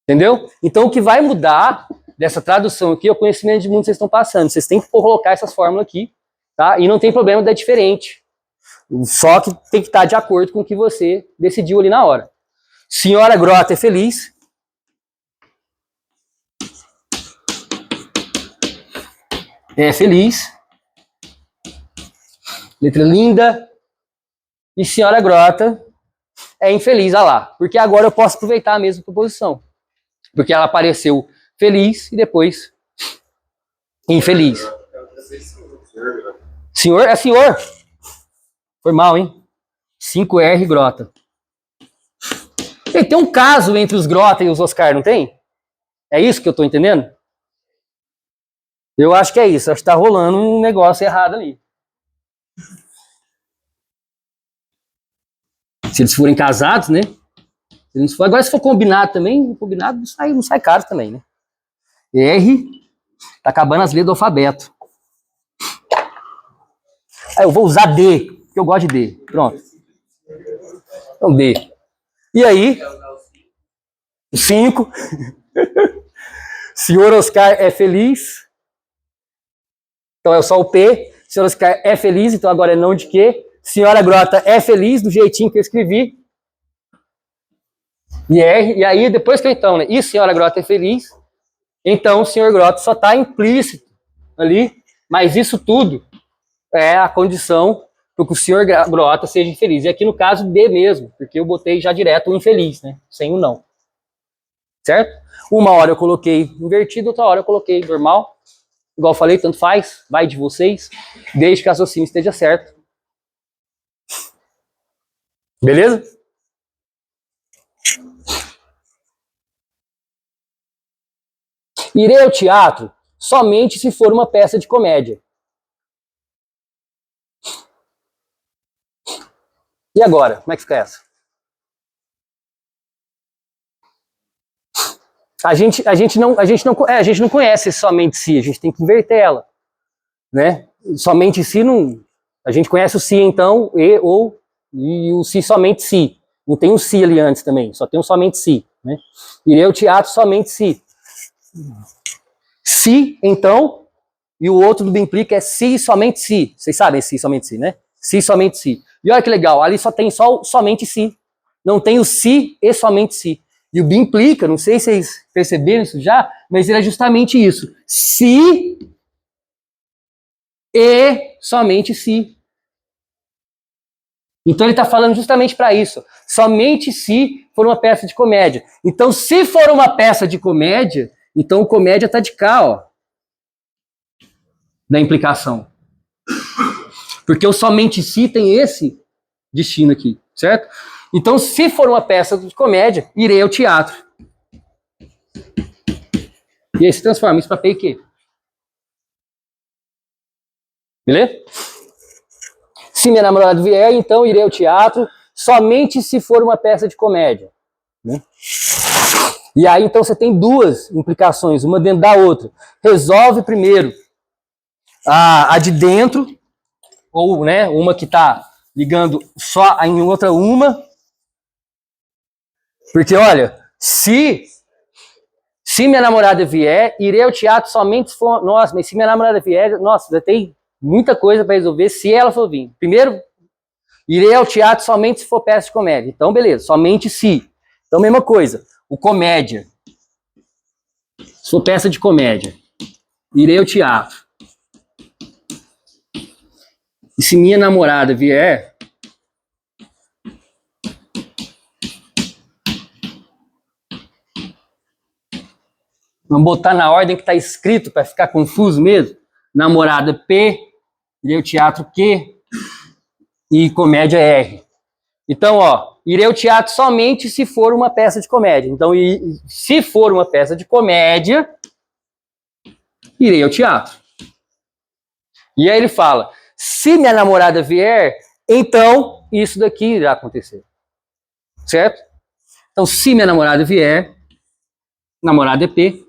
Entendeu? Então o que vai mudar dessa tradução aqui é o conhecimento de mundo que vocês estão passando. Vocês têm que colocar essas fórmulas aqui, tá? E não tem problema dar diferente. Só que tem que estar de acordo com o que você decidiu ali na hora. Senhora Grota é feliz. É feliz. Letra linda. E senhora Grota é infeliz, olha lá. Porque agora eu posso aproveitar a mesma proposição. Porque ela apareceu feliz e depois infeliz. Senhor é senhor. Foi mal, hein? 5R Grota. E tem um caso entre os Grota e os Oscar, não tem? É isso que eu tô entendendo? Eu acho que é isso. Acho que tá rolando um negócio errado ali. Se eles forem casados, né? Agora, se for combinado também, combinado não sai caro também, né? R, tá acabando as letras do alfabeto. Aí eu vou usar D, porque eu gosto de D. Pronto. Então, D. E aí, 5. Senhor Oscar é feliz. Então é só o P. Senhor Oscar é feliz, então agora é não de quê? Senhora Grota é feliz, do jeitinho que eu escrevi. E R, e aí depois que eu então, né? E senhora Grota é feliz, então o senhor Grota só está implícito ali, mas isso tudo é a condição para que o senhor Grota seja infeliz. E aqui no caso D mesmo, porque eu botei já direto o infeliz, né? Sem o não. Certo? Uma hora eu coloquei invertido, outra hora eu coloquei normal. Igual eu falei, tanto faz, vai de vocês, desde que o raciocínio esteja certo. Beleza? Irei ao teatro somente se for uma peça de comédia. E agora? Como é que fica essa? A gente não conhece somente si, a gente tem que inverter ela, né? Somente si não, a gente conhece o si então e o si somente si. Não tem o si ali antes também, só tem o somente si, né? Irei ao teatro somente si. Si, então, e o outro do bem implica é si somente si. Vocês sabem si somente si, né? Si somente si. E olha que legal, ali só tem somente si. Não tem o si e somente si. E o bem implica, não sei se vocês perceberam isso já, mas ele é justamente isso. Si e somente si. Então ele está falando justamente para isso. Somente se for uma peça de comédia. Então, se for uma peça de comédia, então o comédia está de cá, ó. Da implicação. Porque o somente si tem esse destino aqui, certo? Então, se for uma peça de comédia, irei ao teatro. E aí se transforma isso para P e Q. Beleza? Se minha namorada vier, então irei ao teatro somente se for uma peça de comédia. Né? E aí, então, você tem duas implicações, uma dentro da outra. Resolve primeiro a de dentro, ou né, uma que está ligando só em outra uma. Porque, olha, se minha namorada vier, irei ao teatro somente se for... Nossa, mas se minha namorada vier... Nossa, já tem muita coisa para resolver se ela for vir. Primeiro, irei ao teatro somente se for peça de comédia. Então, beleza, somente se. Então, mesma coisa. O comédia. Se for peça de comédia, irei ao teatro. E se minha namorada vier, vamos botar na ordem que está escrito para ficar confuso mesmo. Namorada P, irei ao teatro Q e comédia R. Então, ó, irei ao teatro somente se for uma peça de comédia. Então, se for uma peça de comédia, irei ao teatro. E aí ele fala, se minha namorada vier, então isso daqui irá acontecer. Certo? Então, se minha namorada vier, namorada é P,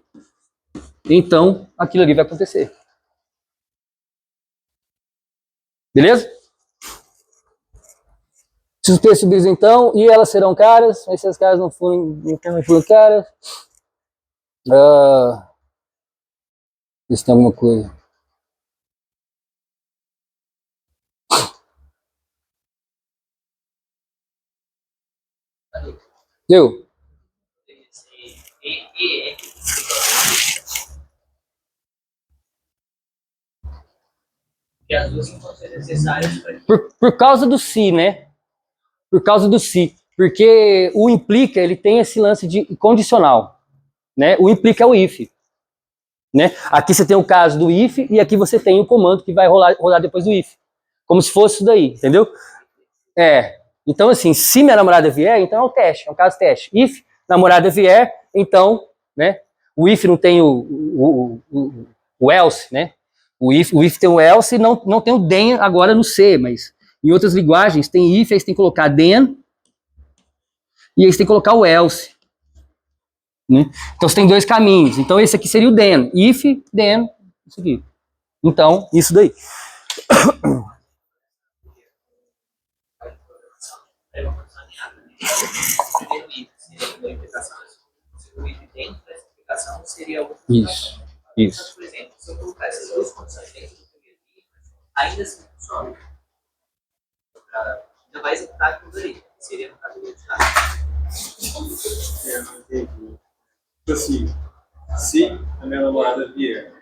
então aquilo ali vai acontecer. Beleza? Se os preços subirem, então, e elas serão caras, mas se as caras não forem caras, se tem alguma coisa. Deu? E as duas vão ser necessárias para Por causa do se, né? Por causa do se. Porque o implica, ele tem esse lance de condicional. Né? O implica é o if. Né? Aqui você tem o caso do if e aqui você tem o comando que vai rodar depois do if. Como se fosse isso daí, entendeu? Então assim, se minha namorada vier, então é o teste, é um caso teste. If namorada vier, então, né? O if não tem o else, né? O if tem o else e não tem o then agora no C, mas em outras linguagens tem if, aí você tem que colocar then e aí você tem que colocar o else. Né? Então você tem dois caminhos. Então esse aqui seria o then. If, then, isso aqui. Então, isso daí. primeiro if seria uma implicação, o segundo if dentro dessa implicação seria outra. Isso. Mas, por exemplo, se eu colocar essas duas condições dentro do primeiro if, ainda assim funciona. Ainda vai executar aquilo ali. Seria no caso do estado. Tipo assim, se a minha namorada vier,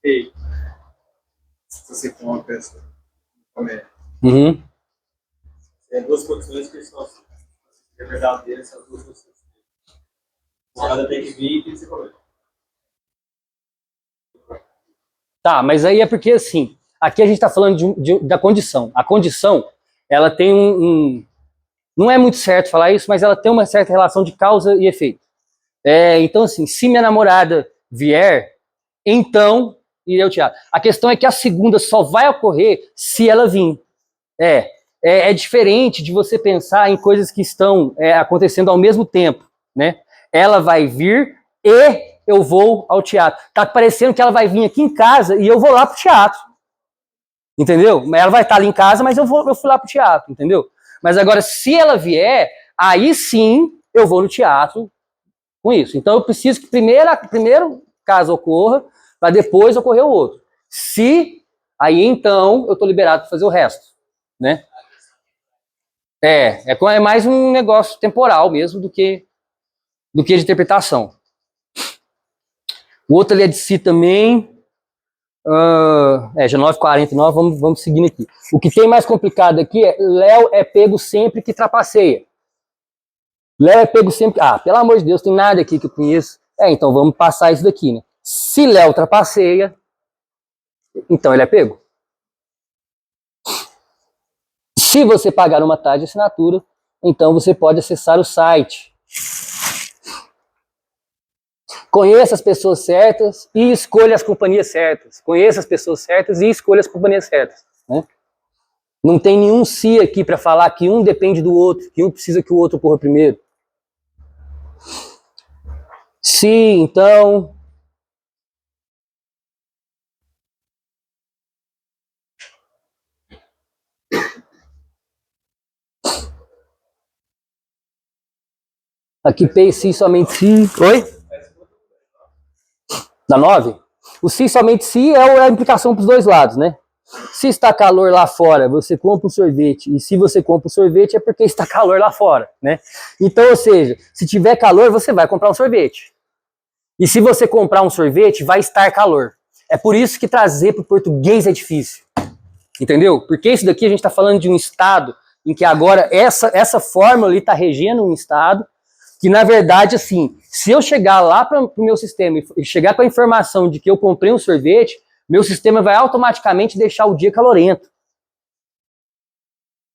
ei, se você for uma peça de comédia, tem duas condições que são assim. É verdadeira, essas duas condições. A namorada tem que vir e tem que ser comédia. Tá, mas aí é porque assim, aqui a gente está falando da condição. A condição, ela tem não é muito certo falar isso, mas ela tem uma certa relação de causa e efeito. Então assim, se minha namorada vier, então irei ao teatro. A questão é que a segunda só vai ocorrer se ela vir. É diferente de você pensar em coisas que estão acontecendo ao mesmo tempo, né? Ela vai vir e eu vou ao teatro. Tá parecendo que ela vai vir aqui em casa e eu vou lá pro teatro. Entendeu? Ela vai estar ali em casa, mas eu fui lá pro teatro, entendeu? Mas agora, se ela vier, aí sim eu vou no teatro com isso. Então eu preciso que primeiro caso ocorra, para depois ocorrer o outro. Aí então eu estou liberado para fazer o resto, né? É mais um negócio temporal mesmo do que de interpretação. O outro ali é de si também. Já 9h49, vamos seguindo aqui. O que tem mais complicado aqui é Léo é pego sempre que trapaceia. Léo é pego sempre... pelo amor de Deus, tem nada aqui que eu conheço. Então vamos passar isso daqui, né? Se Léo trapaceia, então ele é pego. Se você pagar uma taxa de assinatura, então você pode acessar o site. Conheça as pessoas certas e escolha as companhias certas. Conheça as pessoas certas e escolha as companhias certas. Né? Não tem nenhum se aqui para falar que um depende do outro, que um precisa que o outro corra primeiro. Se, então... Aqui P e si, somente si. Oi? Da 9? O si, somente si é a implicação para os dois lados, né? Se está calor lá fora, você compra um sorvete. E se você compra um sorvete, é porque está calor lá fora, né? Então, ou seja, se tiver calor, você vai comprar um sorvete. E se você comprar um sorvete, vai estar calor. É por isso que trazer para o português é difícil. Entendeu? Porque isso daqui a gente está falando de um estado em que agora essa fórmula ali está regendo um estado que, na verdade, assim, se eu chegar lá para o meu sistema e chegar com a informação de que eu comprei um sorvete, meu sistema vai automaticamente deixar o dia calorento.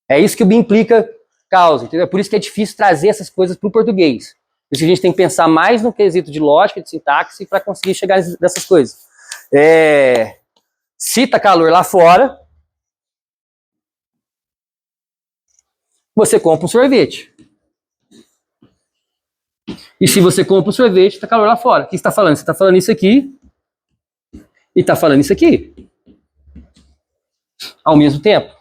É isso que o implica causa, entendeu? É por isso que é difícil trazer essas coisas para o português. Por isso que a gente tem que pensar mais no quesito de lógica, de sintaxe, para conseguir chegar nessas coisas. Se tá calor lá fora, você compra um sorvete. E se você compra um sorvete, tá calor lá fora. O que você está falando? Você está falando isso aqui e está falando isso aqui. Ao mesmo tempo.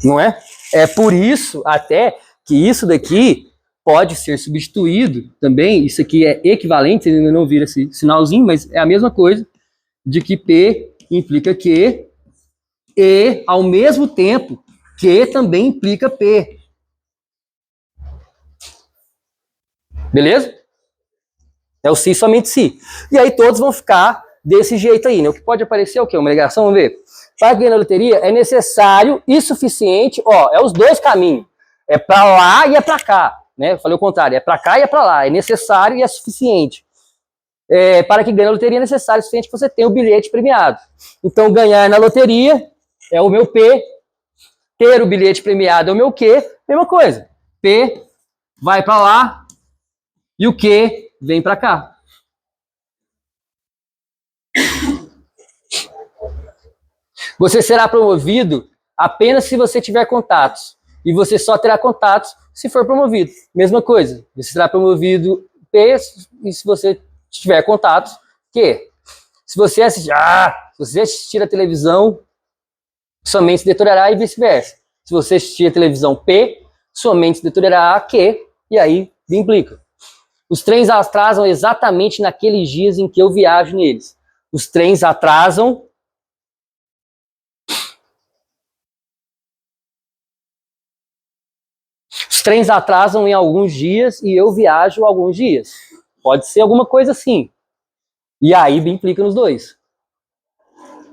Não é? É por isso até que isso daqui pode ser substituído também. Isso aqui é equivalente, você ainda não vira esse sinalzinho, mas é a mesma coisa de que P implica Q e, ao mesmo tempo, Q também implica P. Beleza? É o se, somente se. E aí todos vão ficar desse jeito aí, né? O que pode aparecer é o quê? Uma ligação, vamos ver. Para ganhar na loteria é necessário e suficiente, ó, é os dois caminhos. É para lá e é para cá, né? Eu falei o contrário, é para cá e é para lá. É necessário e é suficiente. Para que ganhe na loteria é necessário e suficiente que você tenha o bilhete premiado. Então, ganhar na loteria é o meu P, ter o bilhete premiado é o meu Q, mesma coisa. P vai para lá e o Q vem para cá. Você será promovido apenas se você tiver contatos. E você só terá contatos se for promovido. Mesma coisa. Você será promovido P e se você tiver contatos, Q. Se você assistir a televisão, sua mente se deteriorará e vice-versa. Se você assistir a televisão P, sua mente se deteriorará Q, e aí implica. Os trens atrasam exatamente naqueles dias em que eu viajo neles. Os trens atrasam em alguns dias e eu viajo alguns dias. Pode ser alguma coisa assim. E aí implica nos dois.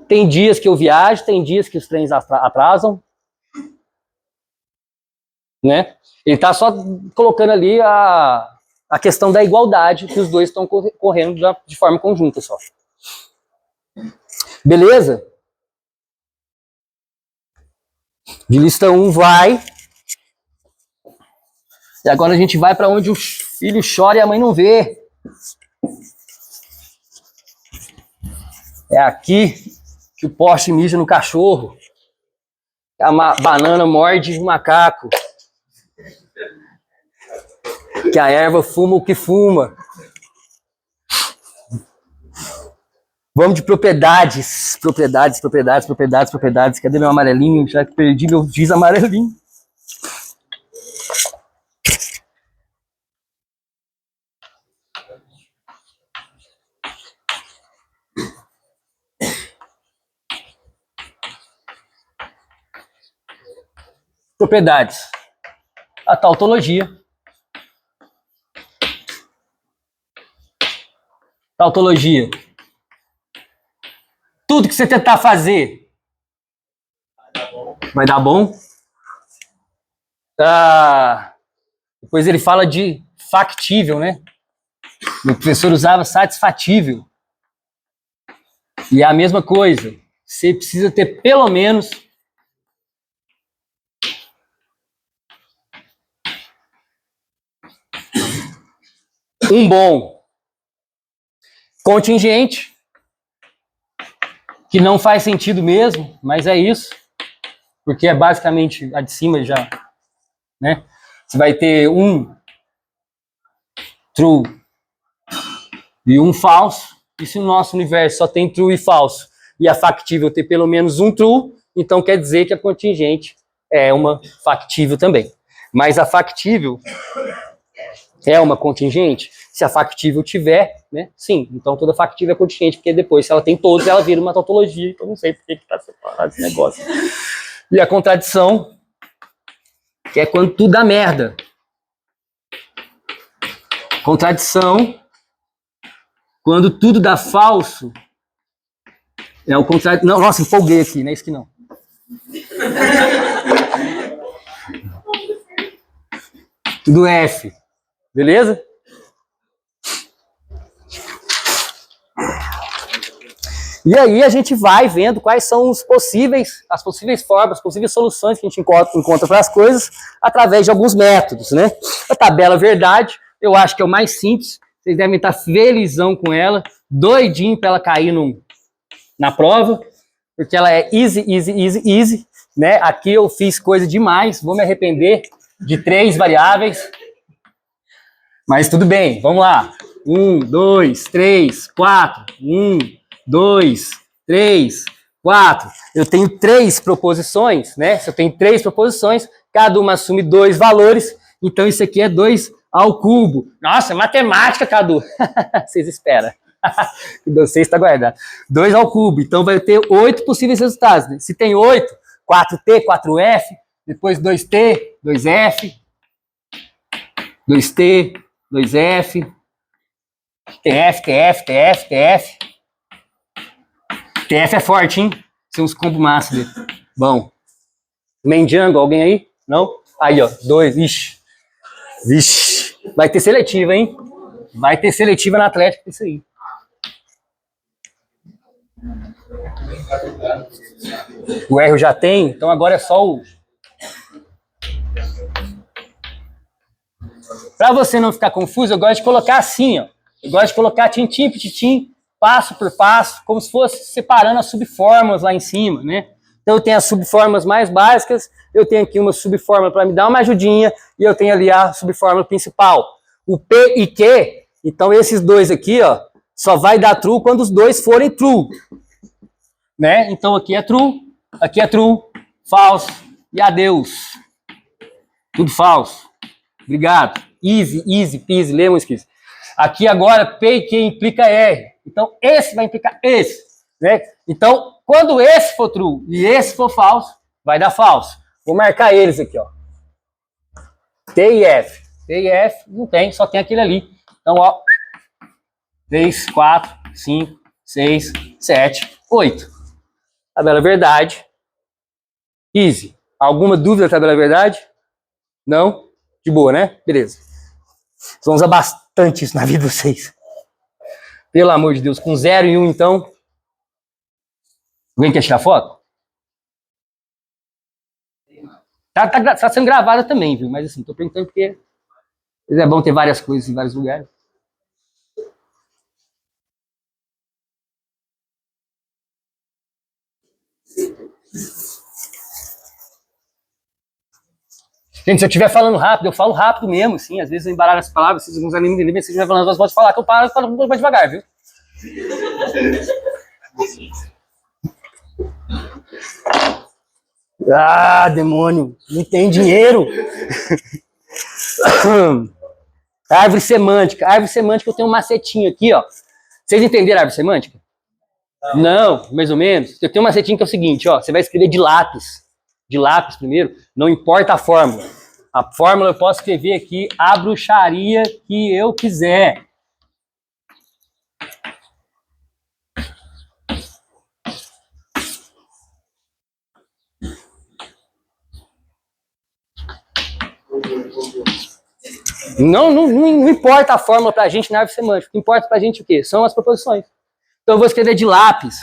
Tem dias que eu viajo, tem dias que os trens atrasam. Né? Ele está só colocando ali a questão da igualdade, que os dois estão correndo de forma conjunta só. Beleza? De lista 1 vai. E agora a gente vai para onde o filho chora e a mãe não vê. É aqui que o poste mija no cachorro. A banana morde o macaco. Que a erva fuma o que fuma. Vamos de propriedades. Propriedades. Cadê meu amarelinho? Já que perdi meu giz amarelinho. Propriedades. A tautologia. Tautologia. Tudo que você tentar fazer vai dar bom. Depois ele fala de factível, né? O professor usava satisfatível. E é a mesma coisa. Você precisa ter pelo menos um bom contingente, que não faz sentido mesmo, mas é isso, porque é basicamente a de cima já, né? Você vai ter um true e um falso, e se o nosso universo só tem true e falso, e a factível ter pelo menos um true, então quer dizer que a contingente é uma factível também. Mas a factível é uma contingente Se a factível tiver, né? Sim, então toda factível é contingente, porque depois, se ela tem todos, ela vira uma tautologia, então não sei por que está separado esse negócio. E a contradição, que é quando tudo dá merda. Contradição, quando tudo dá falso, é o contrário. Não, nossa, empolguei aqui, não é isso que não. Tudo F, beleza? E aí a gente vai vendo quais são as possíveis formas, as possíveis soluções que a gente encontra para as coisas através de alguns métodos, né? A tabela verdade, eu acho que é o mais simples. Vocês devem estar felizão com ela, doidinho para ela cair na prova, porque ela é easy, easy, easy, easy, né? Aqui eu fiz coisa demais, vou me arrepender de 3 variáveis, mas tudo bem, vamos lá. 1, 2, 3, 4, 1, 2, 3, 4. Eu tenho 3 proposições, né? Se eu tenho 3 proposições, cada uma assume 2 valores, então isso aqui é 2 ao cubo. Nossa, matemática, Cadu. Vocês esperam. Você está guardado. 2 ao cubo, então vai ter 8 possíveis resultados. Né? Se tem 8, 4T, 4F, depois 2T, 2F, 2T, 2F, TF, TF, TF, TF. TF é forte, hein? São uns combos massa dele. Bom. Mendiango, alguém aí? Não? Aí, ó, 2. Ixi. Vixe. Vai ter seletiva, hein? Vai ter seletiva na Atlética, isso aí. O R já tem, então agora é só o... Para você não ficar confuso, eu gosto de colocar assim, ó. Eu gosto de colocar tintim por tintim, passo por passo, como se fosse separando as subfórmulas lá em cima, né? Então eu tenho as subfórmulas mais básicas, eu tenho aqui uma subfórmula para me dar uma ajudinha, e eu tenho ali a subfórmula principal. O P e Q, então esses dois aqui, ó, só vai dar true quando os dois forem true. Né? Então aqui é true, false, e adeus. Tudo falso. Obrigado. Easy, easy, peasy, lemon squeeze. Aqui agora P e Q implica R. Então esse vai implicar esse. Né? Então quando esse for true e esse for falso, vai dar falso. Vou marcar eles aqui, ó. T e F. T e F não tem, só tem aquele ali. Então, ó. 3, 4, 5, 6, 7, 8. Tabela verdade. Easy. Alguma dúvida da tabela verdade? Não? De boa, né? Beleza. Vocês vão usar bastante isso na vida de vocês. Pelo amor de Deus. Com 0 e 1, então. Alguém quer tirar foto? Tá sendo gravada também, viu? Mas assim, tô perguntando porque é bom ter várias coisas em vários lugares. Gente, se eu estiver falando rápido, eu falo rápido mesmo, assim. Às vezes eu embaralho as palavras, vocês não sabem entender, mas se eu estiver falando, pode falar que eu paro e falo um pouco mais devagar, viu? Ah, demônio, não tem dinheiro. Árvore semântica. Árvore semântica, eu tenho um macetinho aqui, ó. Vocês entenderam a árvore semântica? Não, mais ou menos. Eu tenho um macetinho que é o seguinte, ó. Você vai escrever de lápis. De lápis primeiro, não importa a fórmula. A fórmula eu posso escrever aqui a bruxaria que eu quiser. Não importa a fórmula pra gente na árvore semântica. O que importa pra gente o quê? São as proposições. Então eu vou escrever de lápis,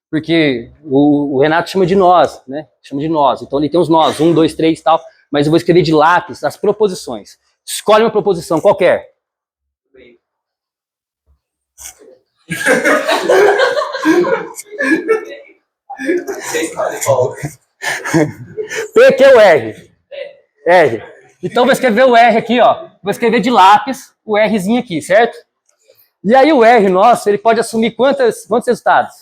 porque o Renato chama de nós, né? Chama de nós. Então ele tem os nós, 1, 2, 3 e tal. Mas eu vou escrever de lápis as proposições. Escolhe uma proposição qualquer. P, Q, R. R. Então vou escrever o R aqui, ó. Vou escrever de lápis o Rzinho aqui, certo? E aí o R nosso, ele pode assumir quantos resultados?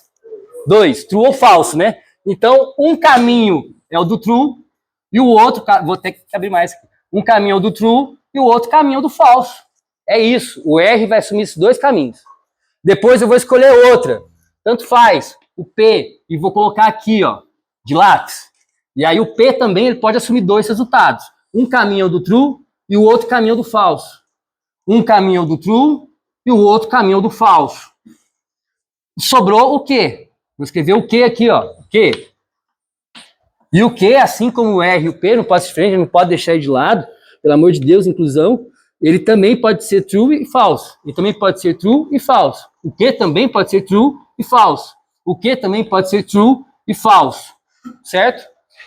2, true ou falso, né? Então um caminho é o do true e o outro, vou ter que abrir mais aqui. Um caminho é o do true e o outro caminho é o do falso. É isso. O R vai assumir esses dois caminhos. Depois eu vou escolher outra. Tanto faz. O P. E vou colocar aqui, ó, de lápis. E aí o P também ele pode assumir dois resultados. Um caminho é o do true e o outro caminho é o do falso. Um caminho é o do true e o outro caminho é o do falso. Sobrou o Q. Vou escrever o Q aqui, ó. O Q. E o Q, assim como o R e o P, não pode ser diferente, não pode deixar ele de lado. Pelo amor de Deus, inclusão. Ele também pode ser true e falso. Ele também pode ser true e falso. O Q também pode ser true e falso. O Q também pode ser true e falso. Certo?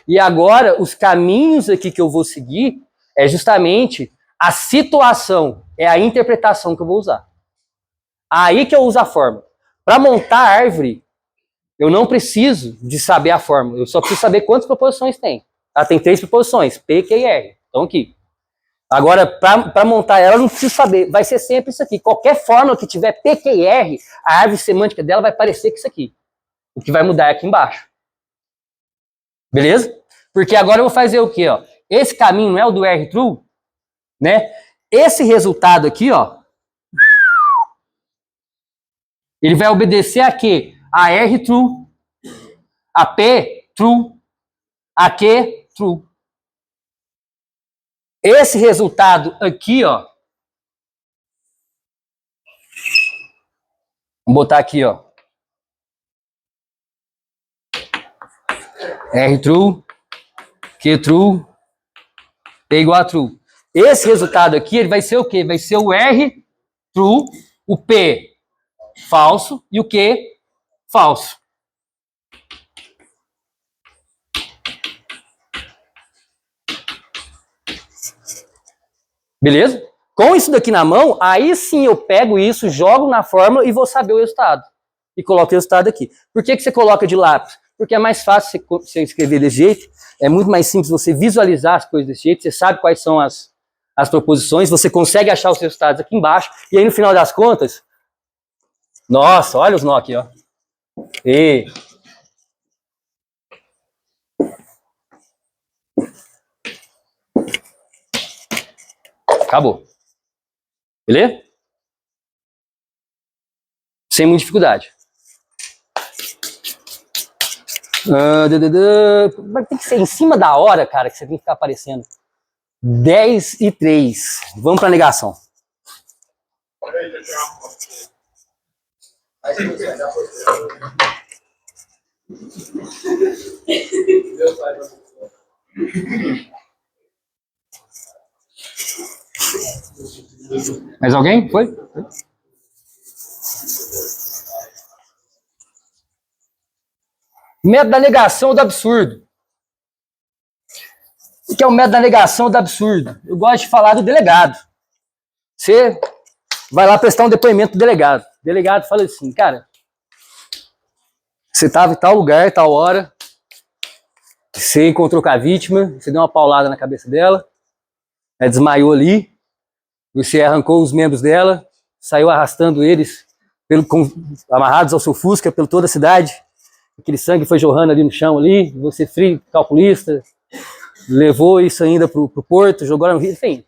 E agora, os caminhos aqui que eu vou seguir é justamente a situação, é a interpretação que eu vou usar. Aí que eu uso a fórmula. Para montar a árvore, eu não preciso de saber a fórmula, eu só preciso saber quantas proposições tem. Ela tem 3 proposições, P, Q e R. Então aqui. Agora, para montar ela, eu não preciso saber. Vai ser sempre isso aqui. Qualquer fórmula que tiver P, Q e R, a árvore semântica dela vai parecer com isso aqui. O que vai mudar é aqui embaixo. Beleza? Porque agora eu vou fazer o quê? Ó? Esse caminho não é o do R true? Né? Esse resultado aqui, ó, ele vai obedecer a quê? A R true, a P true, a Q true. Esse resultado aqui, ó, vamos botar aqui, ó, R true, Q true, P igual a true. Esse resultado aqui, ele vai ser o quê? Vai ser o R true, o P falso e o Q falso. Beleza? Com isso daqui na mão, aí sim eu pego isso, jogo na fórmula e vou saber o resultado. E coloco o resultado aqui. Por que você coloca de lápis? Porque é mais fácil você escrever desse jeito, é muito mais simples você visualizar as coisas desse jeito, você sabe quais são as proposições, você consegue achar os resultados aqui embaixo, e aí no final das contas, nossa, olha os nó aqui, ó. E... acabou. Beleza? Sem muita dificuldade. Mas tem que ser em cima da hora, cara, que você tem que ficar aparecendo. 10:03. Vamos para a negação. Mais alguém? Foi? Método da negação do absurdo. O que é o método da negação do absurdo? Eu gosto de falar do delegado. Você vai lá prestar um depoimento do delegado. O delegado fala assim, cara, você estava em tal lugar, tal hora, você encontrou com a vítima, você deu uma paulada na cabeça dela, ela desmaiou ali, você arrancou os membros dela, saiu arrastando eles, amarrados ao seu Fusca, pela toda a cidade, aquele sangue foi jorrando ali no chão, ali, você frio, calculista, levou isso ainda pro porto, jogou no rio, enfim.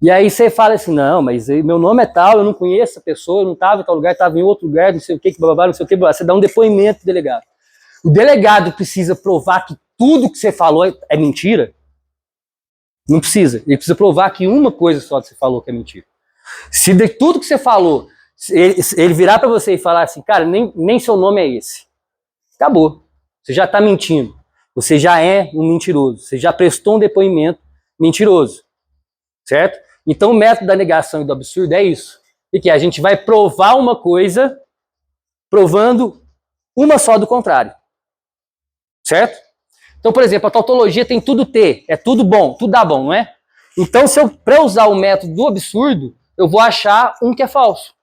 E aí você fala assim, não, mas meu nome é tal, eu não conheço essa pessoa, eu não estava em tal lugar, estava em outro lugar, não sei o que, blá, não sei o que, blá. Você dá um depoimento pro delegado. O delegado precisa provar que tudo que você falou é mentira? Não precisa. Ele precisa provar que uma coisa só que você falou que é mentira. Se de tudo que você falou, ele virar para você e falar assim, cara, nem seu nome é esse. Acabou. Você já está mentindo. Você já é um mentiroso. Você já prestou um depoimento mentiroso. Certo? Então o método da negação e do absurdo é isso. E que a gente vai provar uma coisa provando uma só do contrário. Certo? Então, por exemplo, a tautologia tem tudo T, é tudo bom, tudo dá bom, não é? Então, para eu usar o método do absurdo, eu vou achar um que é falso.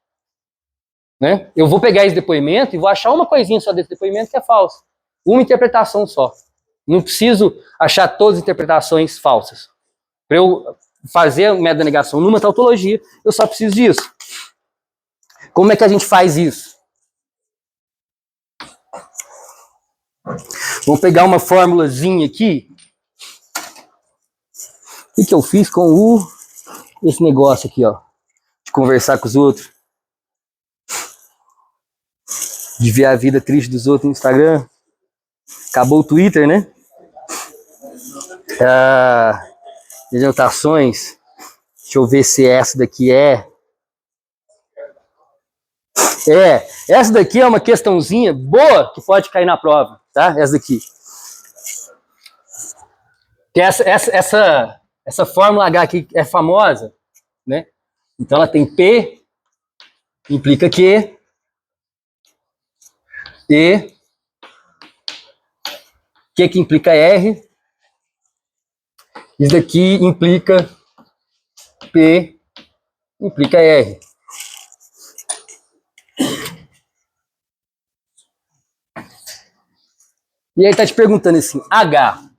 Né? Eu vou pegar esse depoimento e vou achar uma coisinha só desse depoimento que é falso. Uma interpretação só. Não preciso achar todas as interpretações falsas. Para eu fazer o método da negação numa tautologia, eu só preciso disso. Como é que a gente faz isso? Vamos pegar uma formulazinha aqui. O que eu fiz com esse negócio aqui, ó? de conversar com os outros, de ver a vida triste dos outros no Instagram. Acabou o Twitter, né? As anotações. Deixa eu ver se essa daqui é. Essa daqui é uma questãozinha boa que pode cair na prova, tá? Essa daqui. Que essa fórmula H aqui é famosa, né? Então ela tem P, implica Q, E, Q que implica R, isso daqui implica P, implica R. E aí tá te perguntando assim, H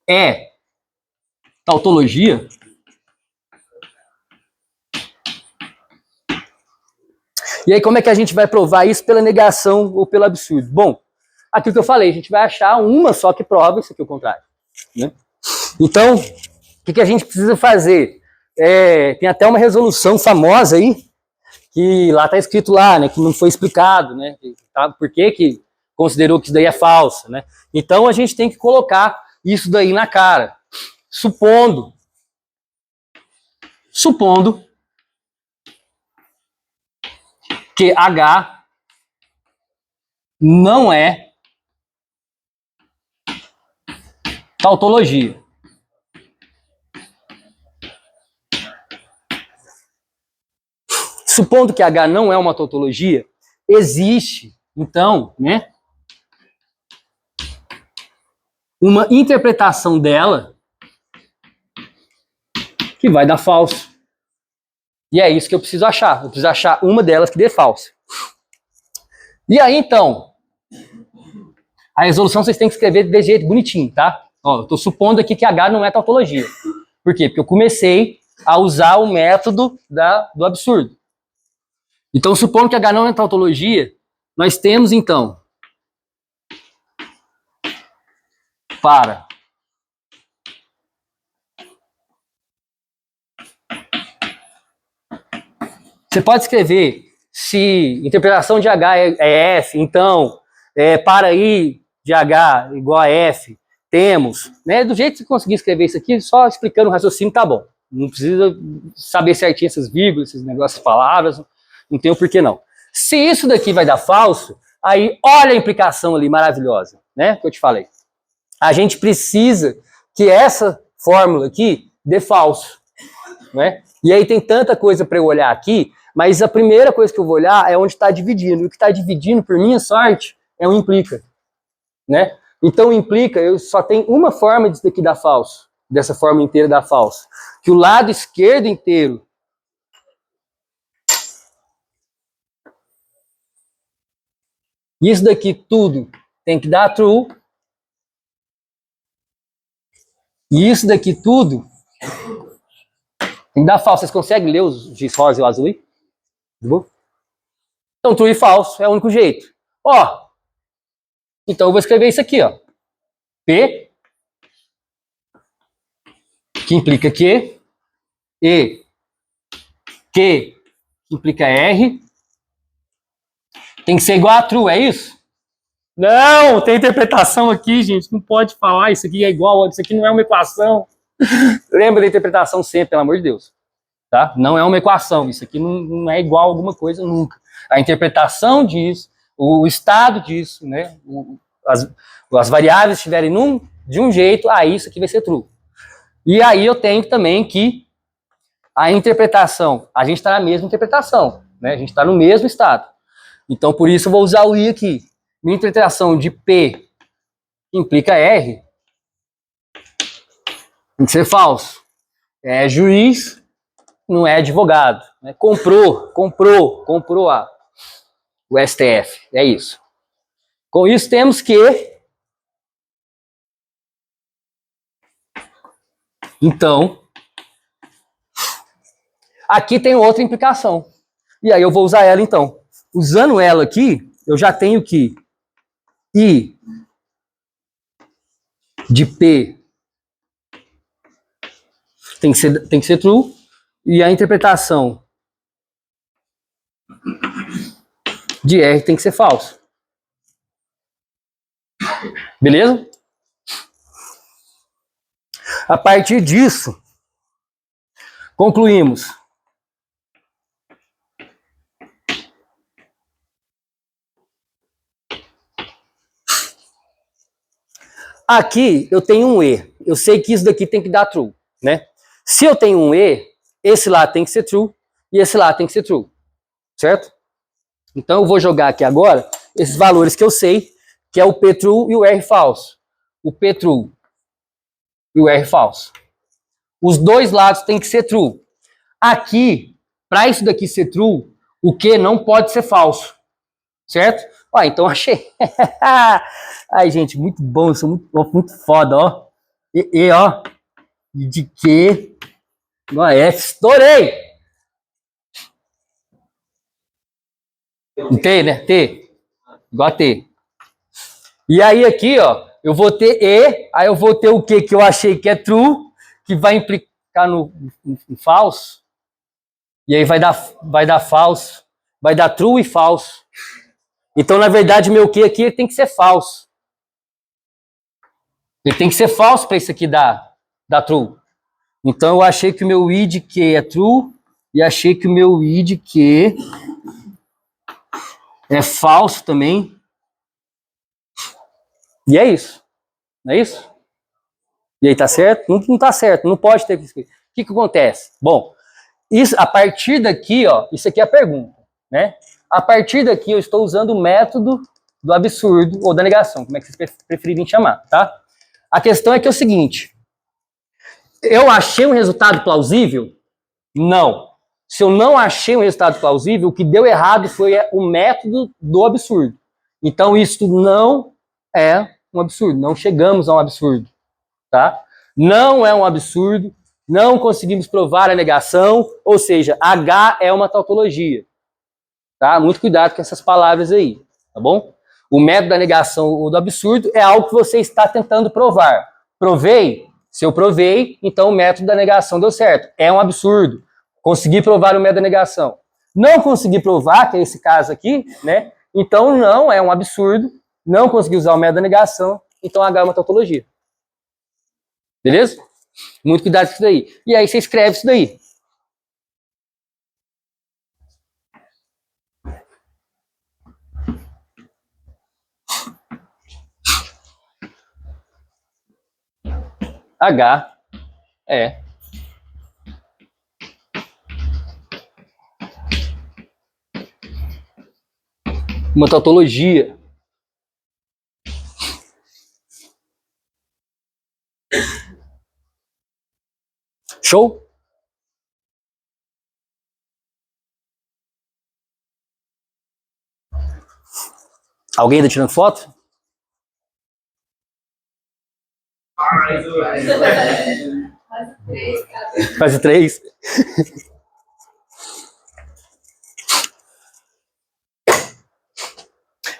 é tautologia? E aí como é que a gente vai provar isso pela negação ou pelo absurdo? Bom, aquilo que eu falei, a gente vai achar uma só que prova isso aqui, o contrário, né? Então, o que a gente precisa fazer? Tem até uma resolução famosa aí, que lá está escrito lá, né, que não foi explicado, né, por que considerou que isso daí é falso, né? Então a gente tem que colocar isso daí na cara, supondo que H não é tautologia. Supondo que H não é uma tautologia, existe, então, né, uma interpretação dela que vai dar falso. E é isso que eu preciso achar. Eu preciso achar uma delas que dê falso. E aí, então, a resolução vocês têm que escrever de jeito bonitinho, tá? Ó, eu estou supondo aqui que H não é tautologia. Por quê? Porque eu comecei a usar o método do absurdo. Então, supondo que H não é tautologia, nós temos, então, para você pode escrever se interpretação de H é F, então, para I de H igual a F, temos, né? Do jeito que você conseguir escrever isso aqui, só explicando o raciocínio tá bom. Não precisa saber certinho essas vírgulas, esses negócios, palavras, não tem o porquê não. Se isso daqui vai dar falso, aí olha a implicação ali maravilhosa, né? Que eu te falei. A gente precisa que essa fórmula aqui dê falso, né? E aí tem tanta coisa para eu olhar aqui, mas a primeira coisa que eu vou olhar é onde está dividindo. E o que está dividindo, por minha sorte, é o implica, né? Então o implica, eu só tenho uma forma disso daqui dar falso, dessa forma inteira dar falso, que o lado esquerdo inteiro isso daqui tudo tem que dar true, e isso daqui tudo tem que dar falso. Vocês conseguem ler os giz rosa e o azul aí? Então true e falso é o único jeito. Ó, então eu vou escrever isso aqui, ó. P, que implica Q, E, Q, que implica R, tem que ser igual a true, é isso? Não, tem interpretação aqui, gente, não pode falar, isso aqui é igual, isso aqui não é uma equação. Lembra da interpretação sempre, pelo amor de Deus. Tá? Não é uma equação, isso aqui não é igual a alguma coisa nunca. A interpretação disso, o estado disso, né? As variáveis estiverem de um jeito, aí isso aqui vai ser true. E aí eu tenho também que a interpretação, a gente está na mesma interpretação, né? A gente está no mesmo estado. Então por isso eu vou usar o I aqui. Minha interpretação de P implica R tem que ser falso. É juiz, não é advogado. Né? Comprou o STF. É isso. Com isso temos que então aqui tem outra implicação. E aí eu vou usar ela então. Usando ela aqui, eu já tenho que I de P tem que ser true. E a interpretação de R tem que ser falso. Beleza? A partir disso, concluímos. Aqui eu tenho um E. Eu sei que isso daqui tem que dar true, né? Se eu tenho um E, esse lá tem que ser true e esse lá tem que ser true, certo? Então eu vou jogar aqui agora esses valores que eu sei, que é o P true e o R falso. O P true e o R falso. Os dois lados tem que ser true. Aqui, para isso daqui ser true, o Q não pode ser falso, certo? Ó, então achei. Ai, gente, muito bom, eu sou muito foda, ó. Ó. E de Q. Igual a F, estourei! T, né? T. Igual a T. E aí aqui, ó, eu vou ter E, aí eu vou ter o Q que eu achei que é true, que vai implicar no falso. E aí vai dar falso. Vai dar true e falso. Então, na verdade, meu Q aqui tem que ser falso. Ele tem que ser falso para isso aqui dar true. Então, eu achei que o meu I de Q é true e achei que o meu I de Q é falso também. E é isso. Não é isso? E aí, tá certo? Não tá certo, não pode ter que escrever. O que acontece? Bom, isso, a partir daqui, ó, isso aqui é a pergunta, né? A partir daqui eu estou usando o método do absurdo ou da negação, como é que vocês preferirem chamar, tá? A questão é que é o seguinte, eu achei um resultado plausível? Não. Se eu não achei um resultado plausível, o que deu errado foi o método do absurdo. Então isso não é um absurdo, não chegamos a um absurdo, tá? Não é um absurdo, não conseguimos provar a negação, ou seja, H é uma tautologia. Tá? Muito cuidado com essas palavras aí, tá bom? O método da negação ou do absurdo é algo que você está tentando provar. Provei? Se eu provei, então o método da negação deu certo. É um absurdo. Consegui provar o método da negação. Não consegui provar, que é esse caso aqui, né? Então não é um absurdo. Não consegui usar o método da negação, então H é uma tautologia. Beleza? Muito cuidado com isso daí. E aí você escreve isso daí. H é uma tautologia. Show? Alguém ainda tirando foto? Quase três.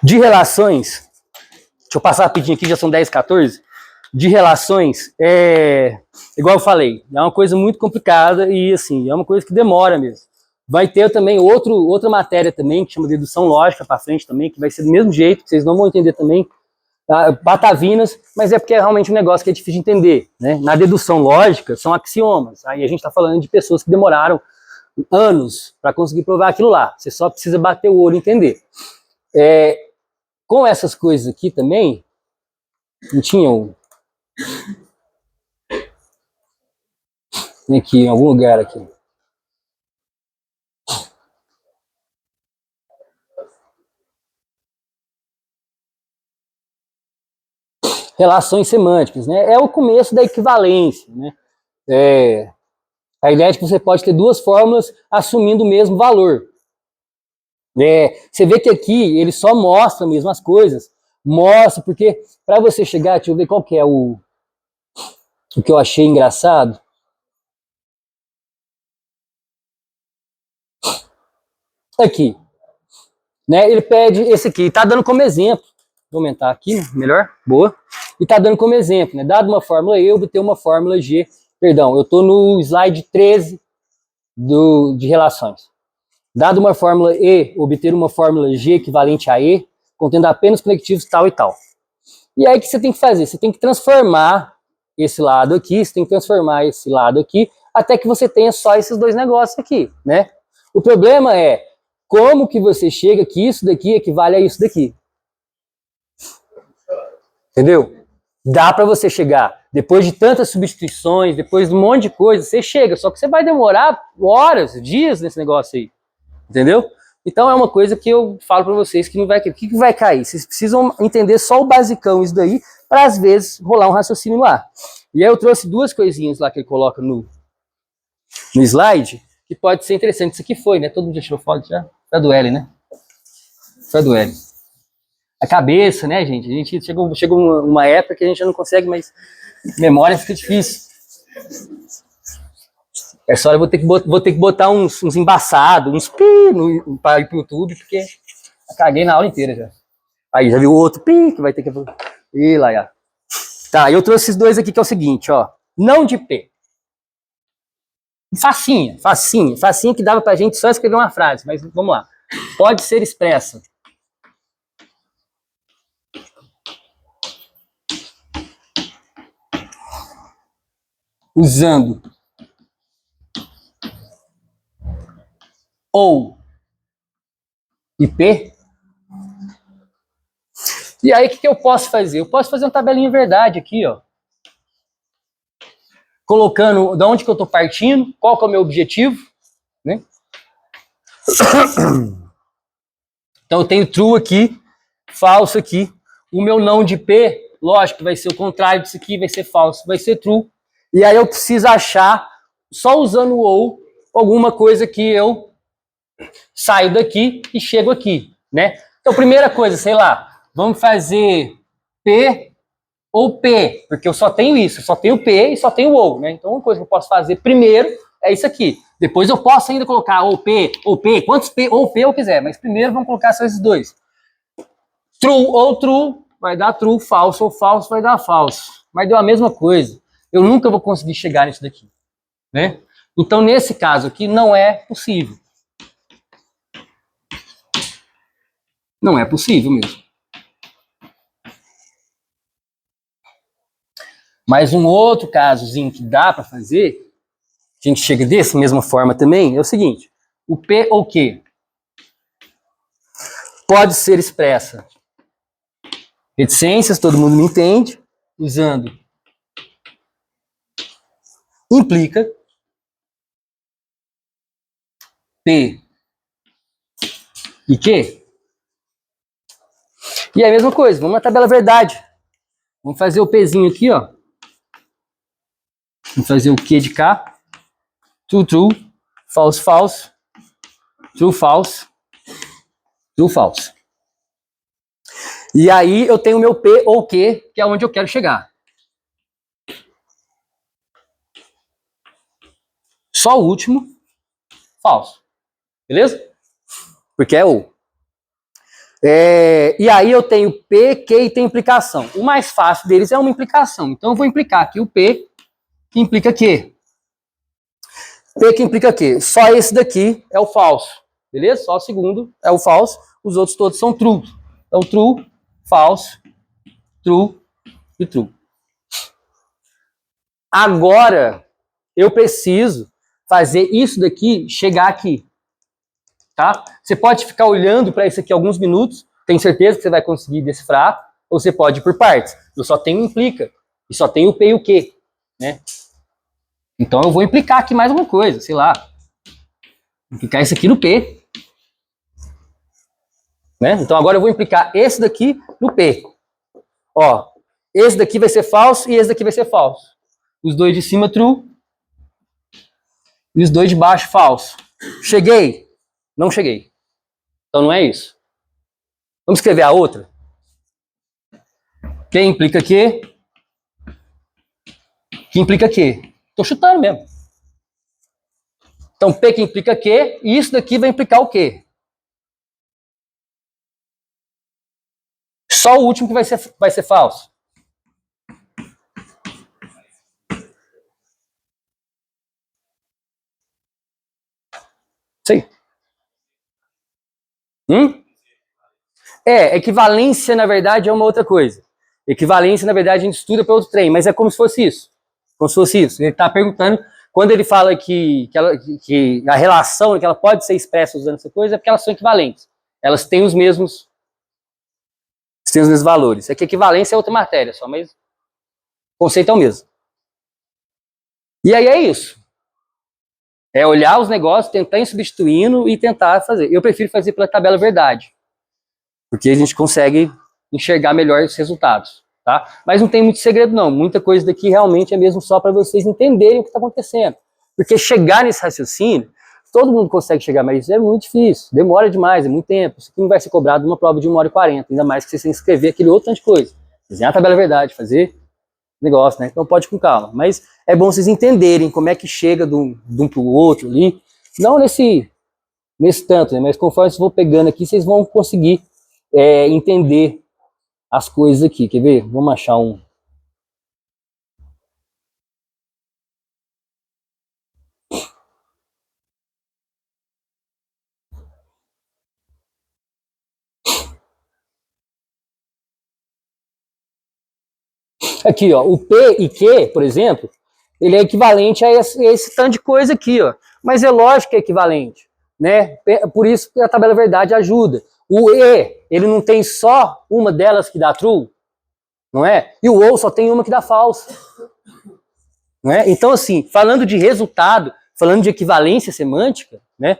De relações, deixa eu passar rapidinho aqui, já são 10, 14. De relações, igual eu falei, é uma coisa muito complicada e assim, é uma coisa que demora mesmo. Vai ter também outra matéria também, que chama de dedução lógica para frente também, que vai ser do mesmo jeito, que vocês não vão entender também, patavinas, mas é porque é realmente um negócio que é difícil de entender, né? Na dedução lógica, são axiomas, aí a gente está falando de pessoas que demoraram anos para conseguir provar aquilo lá, você só precisa bater o olho e entender. Com essas coisas aqui também, não tinham... Aqui, em algum lugar aqui. Relações semânticas, né? É o começo da equivalência, né? A ideia é que você pode ter duas fórmulas assumindo o mesmo valor. Você vê que aqui ele só mostra mesmo as coisas. Mostra, porque para você chegar, deixa eu ver qual que é o que eu achei engraçado. Aqui. Né? Ele pede esse aqui, está dando como exemplo. Vou aumentar aqui, melhor, boa. E está dando como exemplo, né? Dado uma fórmula E, eu obter uma fórmula G. Perdão, eu estou no slide 13 de relações. Dado uma fórmula E, obter uma fórmula G equivalente a E, contendo apenas conectivos tal e tal. E aí o que você tem que fazer? Você tem que transformar esse lado aqui, você tem que transformar esse lado aqui, até que você tenha só esses dois negócios aqui, né? O problema é como que você chega que isso daqui equivale a isso daqui. Entendeu? Dá para você chegar. Depois de tantas substituições, depois de um monte de coisa, você chega. Só que você vai demorar horas, dias nesse negócio aí. Entendeu? Então é uma coisa que eu falo para vocês que não vai cair. O que vai cair? Vocês precisam entender só o basicão, isso daí, para às vezes rolar um raciocínio lá. E aí eu trouxe duas coisinhas lá que ele coloca no slide, que pode ser interessante. Isso aqui foi, né? Todo mundo já tirou foto já? Foi a do L, né? Foi a do L. A cabeça, né, gente? A gente chegou uma época que a gente já não consegue mais. Memória fica difícil. Essa hora eu vou ter que botar uns embaçados, uns pi para ir pro YouTube, porque eu caguei na aula inteira já. Aí já viu o outro pi que vai ter que. Ih, lá, já. Tá, eu trouxe esses dois aqui que é o seguinte, ó. Não de P. Facinha que dava pra gente só escrever uma frase, mas vamos lá. Pode ser expressa usando ou e P. E aí o que eu posso fazer? Eu posso fazer uma tabelinha verdade aqui, ó. Colocando de onde que eu estou partindo, qual que é o meu objetivo, né? Então eu tenho true aqui, falso aqui. O meu não de P, lógico que vai ser o contrário disso aqui, vai ser falso, vai ser true. E aí eu preciso achar, só usando o ou, alguma coisa que eu saio daqui e chego aqui, né? Então primeira coisa, sei lá, vamos fazer P ou P, porque eu só tenho isso, só tenho P e só tenho ou, né? Então uma coisa que eu posso fazer primeiro é isso aqui. Depois eu posso ainda colocar ou P, quantos P ou P eu quiser, mas primeiro vamos colocar só esses dois. True ou true vai dar true, falso ou falso vai dar falso. Mas deu a mesma coisa. Eu nunca vou conseguir chegar nisso daqui, né? Então nesse caso aqui não é possível. Não é possível mesmo. Mas um outro casozinho que dá para fazer, a gente chega dessa mesma forma também, é o seguinte: o P ou Q pode ser expressa reticências, todo mundo me entende, usando implica, P e Q. E é a mesma coisa, vamos na tabela verdade. Vamos fazer o Pzinho aqui, ó. Vamos fazer o Q de cá. True, true. False, false. True, false. True, false. E aí eu tenho o meu P ou Q, que é onde eu quero chegar. Só o último, falso. Beleza? Porque é ou. E aí eu tenho P, Q e tem implicação. O mais fácil deles é uma implicação. Então eu vou implicar aqui o P, que implica Q. P que implica Q. Só esse daqui é o falso. Beleza? Só o segundo é o falso. Os outros todos são true. Então true, falso, true e true. Agora eu preciso fazer isso daqui chegar aqui. Tá? Você pode ficar olhando para isso aqui alguns minutos, tem certeza que você vai conseguir decifrar, ou você pode ir por partes. Eu só tenho implica, e só tenho o P e o Q, né? Então eu vou implicar aqui mais alguma coisa, sei lá. Implicar isso aqui no P. Né? Então agora eu vou implicar esse daqui no P. Ó, esse daqui vai ser falso e esse daqui vai ser falso. Os dois de cima true e os dois de baixo falso. Cheguei? Não cheguei. Então não é isso. Vamos escrever a outra? Q implica Q. Que implica Q. Estou chutando mesmo. Então P que implica Q e isso daqui vai implicar o quê? Só o último que vai ser falso. Sim. Equivalência, na verdade, é uma outra coisa. Equivalência, na verdade, a gente estuda para outro trem, mas é como se fosse isso. Como se fosse isso. Ele está perguntando, quando ele fala que a relação, que ela pode ser expressa usando essa coisa, é porque elas são equivalentes. Elas têm os mesmos valores. É que equivalência é outra matéria só, mas o conceito é o mesmo. E aí é isso. É olhar os negócios, tentar ir substituindo e tentar fazer. Eu prefiro fazer pela tabela verdade, porque a gente consegue enxergar melhor os resultados, tá? Mas não tem muito segredo não, muita coisa daqui realmente é mesmo só para vocês entenderem o que está acontecendo. Porque chegar nesse raciocínio, todo mundo consegue chegar, mas isso é muito difícil, demora demais, é muito tempo. Isso aqui não vai ser cobrado numa prova de 1h40, ainda mais que vocês têm que escrever aquele outro tanto de coisa. Desenhar a tabela verdade, fazer negócio, né? Então pode ir com calma. Mas é bom vocês entenderem como é que chega de um para o outro ali. Não nesse tanto, né? Mas conforme vocês vão pegando aqui, vocês vão conseguir entender as coisas aqui. Quer ver? Vamos achar um. Aqui, ó, o P e Q, por exemplo, ele é equivalente a esse tanto de coisa aqui, ó. Mas é lógico que é equivalente, né? Por isso que a tabela verdade ajuda. O E, ele não tem só uma delas que dá true, não é? E o ou só tem uma que dá false. Não é? Então, assim, falando de resultado, falando de equivalência semântica, né?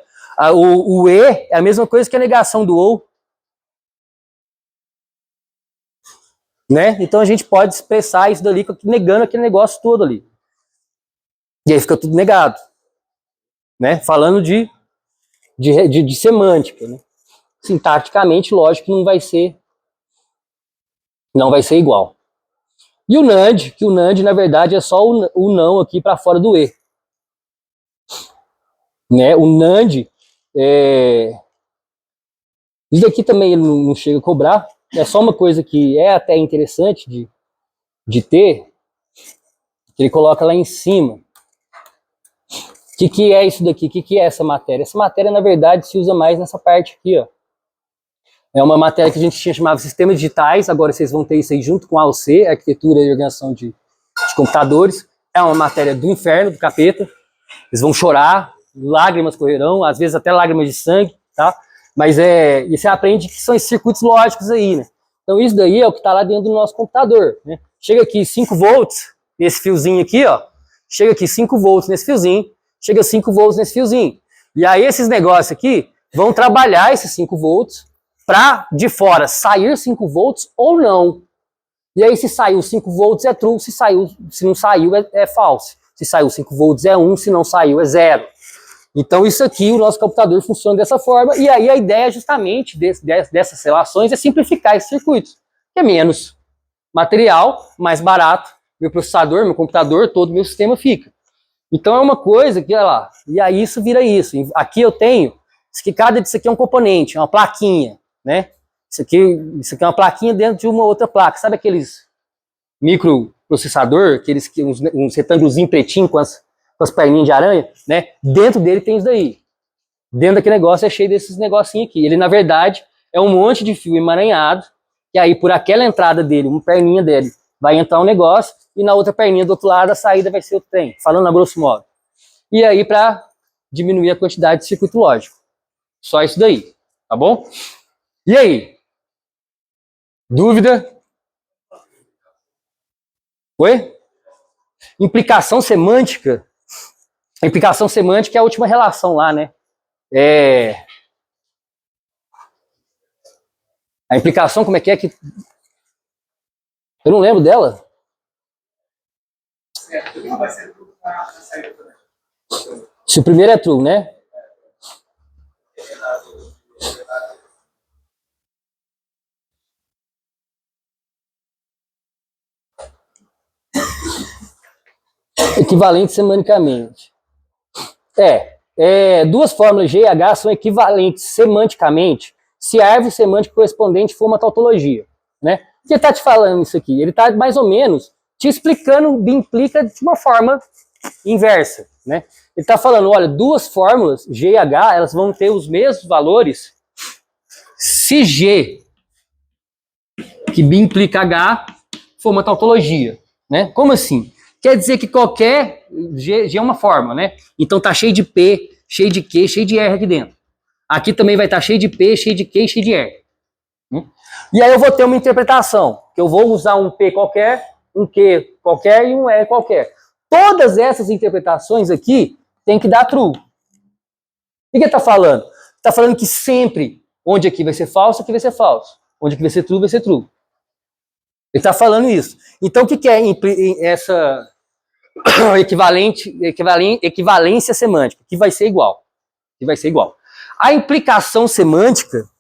O E é a mesma coisa que a negação do ou. Né? Então a gente pode expressar isso dali negando aquele negócio todo ali. E aí fica tudo negado. Né? Falando de semântica. Né? Sintaticamente, lógico que não vai ser igual. E o NAND, que o NAND na verdade é só o não aqui para fora do E. Né? O NAND, isso aqui também ele não chega a cobrar. É só uma coisa que é até interessante de ter, que ele coloca lá em cima. O que é isso daqui? O que é essa matéria? Essa matéria, na verdade, se usa mais nessa parte aqui, ó. É uma matéria que a gente tinha chamado Sistemas Digitais, agora vocês vão ter isso aí junto com a AOC, Arquitetura e Organização de Computadores. É uma matéria do inferno, do capeta. Eles vão chorar, lágrimas correrão, às vezes até lágrimas de sangue, tá? Mas e você aprende que são esses circuitos lógicos aí, né? Então isso daí é o que está lá dentro do nosso computador, né? Chega aqui 5 volts nesse fiozinho aqui, ó. Chega aqui 5 volts nesse fiozinho, chega 5 volts nesse fiozinho. E aí esses negócios aqui vão trabalhar esses 5 volts para de fora sair 5 volts ou não. E aí se saiu 5 volts é true, se não saiu é false. Se saiu 5 volts é 1, se não saiu é 0. Então isso aqui, o nosso computador funciona dessa forma, e aí a ideia justamente dessas relações é simplificar esses circuitos, que é menos material, mais barato, meu processador, meu computador, todo o meu sistema fica. Então é uma coisa que, olha lá, e aí isso vira isso. Aqui eu tenho, cada disso aqui é um componente, é uma plaquinha, né? Isso aqui é uma plaquinha dentro de uma outra placa. Sabe aqueles microprocessador, uns retângulos pretinhos com as perninhas de aranha, né? Dentro dele tem isso daí. Dentro daquele negócio é cheio desses negocinhos aqui. Ele, na verdade, é um monte de fio emaranhado, e aí por aquela entrada dele, uma perninha dele, vai entrar um negócio, e na outra perninha do outro lado a saída vai ser o trem, falando a grosso modo. E aí para diminuir a quantidade de circuito lógico. Só isso daí, tá bom? E aí? Dúvida? Oi? Implicação semântica? A implicação semântica é a última relação lá, né? A implicação, como é que... Eu não lembro dela. Se o primeiro é true, né? Equivalente semanicamente. Duas fórmulas G e H são equivalentes semanticamente se a árvore semântica correspondente for uma tautologia, né? Por que ele está te falando isso aqui? Ele está mais ou menos te explicando o implica de uma forma inversa, né? Ele está falando, olha, duas fórmulas, G e H, elas vão ter os mesmos valores se G, que B implica H, for uma tautologia, né? Como assim? Quer dizer que qualquer G é uma fórmula, né? Então tá cheio de P, cheio de Q, cheio de R aqui dentro. Aqui também vai estar cheio de P, cheio de Q e cheio de R. E aí eu vou ter uma interpretação, que eu vou usar um P qualquer, um Q qualquer e um R qualquer. Todas essas interpretações aqui tem que dar true. O que ele está falando? Está falando que sempre, onde aqui vai ser falso, aqui vai ser falso. Onde aqui vai ser true, vai ser true. Ele está falando isso. Então o que é essa equivalência semântica? Que vai ser igual. Que vai ser igual. A implicação semântica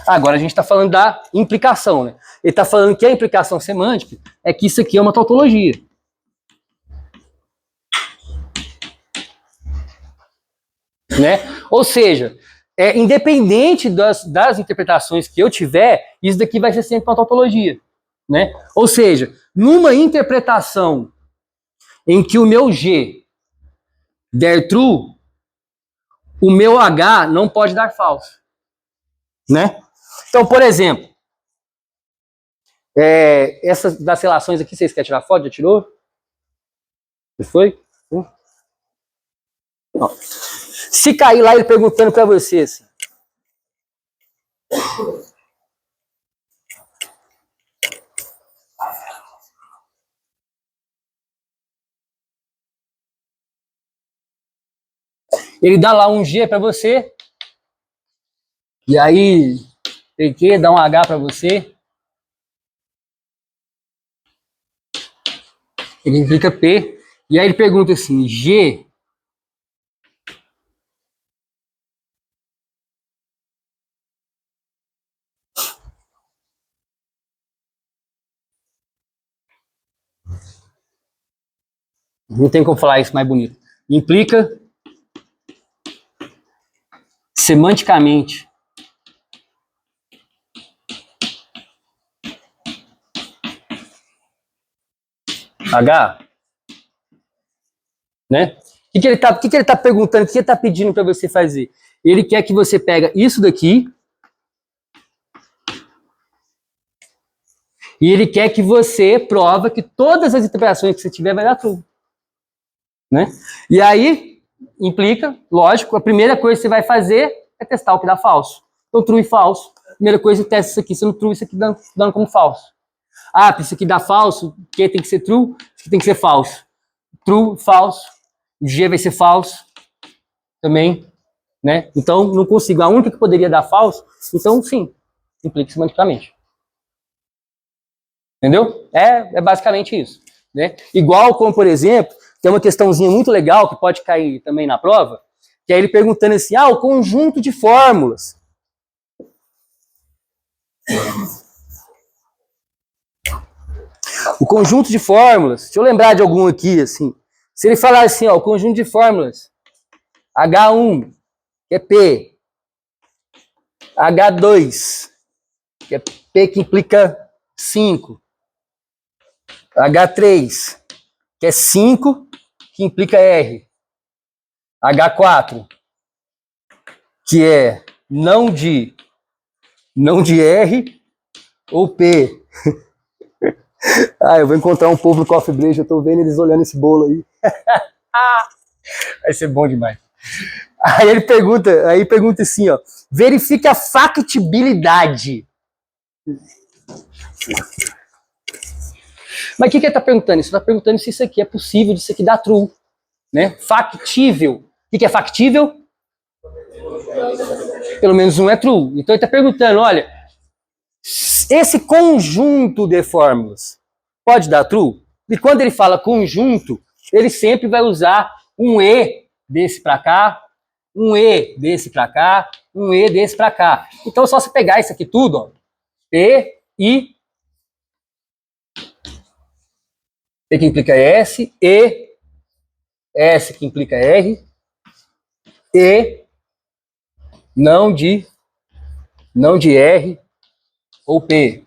agora a gente está falando da implicação, né? Ele está falando que a implicação semântica é que isso aqui é uma tautologia. Né? Ou seja, independente das interpretações que eu tiver, isso daqui vai ser sempre uma tautologia. Né? Ou seja, numa interpretação em que o meu G der true, o meu H não pode dar falso. Né? Então, por exemplo, essas das relações aqui, vocês querem tirar foto? Já tirou? Já foi? Não. Se cair lá ele perguntando para você assim, ele dá lá um G para você, e aí tem que dar um H para você, ele implica P, e aí ele pergunta assim, G não tem como falar isso mais bonito, implica semanticamente H, né? O que ele tá perguntando, o que ele tá pedindo para você fazer? Ele quer que você pega isso daqui e ele quer que você prova que todas as interpretações que você tiver vai dar true. Né? E aí, implica, lógico, a primeira coisa que você vai fazer é testar o que dá falso. Então, true e falso. Primeira coisa, você testa isso aqui sendo true, isso aqui dando como falso. Ah, isso aqui dá falso, Q tem que ser true, isso aqui tem que ser falso. True, falso, G vai ser falso também, né? Então, não consigo. A única que poderia dar falso, então, sim, implica semanticamente. Entendeu? É basicamente isso. Né? Igual como, por exemplo, tem uma questãozinha muito legal que pode cair também na prova, que é ele perguntando assim, o conjunto de fórmulas. O conjunto de fórmulas, deixa eu lembrar de algum aqui, assim. Se ele falar assim, o conjunto de fórmulas, H1, que é P, H2, que é P que implica 5, H3, que é 5, que implica R. H4, que é não de R, ou P. Eu vou encontrar um povo no Coffee Break, eu tô vendo eles olhando esse bolo aí. Vai ser bom demais. Aí ele pergunta assim, verifique a factibilidade. Mas o que ele está perguntando? Ele está perguntando se isso aqui é possível, se isso aqui dá true. Né? Factível. O que é factível? Pelo menos um é true. Então ele está perguntando, olha, esse conjunto de fórmulas pode dar true? E quando ele fala conjunto, ele sempre vai usar um E desse para cá, um E desse para cá, um E desse para cá. Então é só você pegar isso aqui tudo, P, I, P que implica S, E, S que implica R, E, não de R, ou P.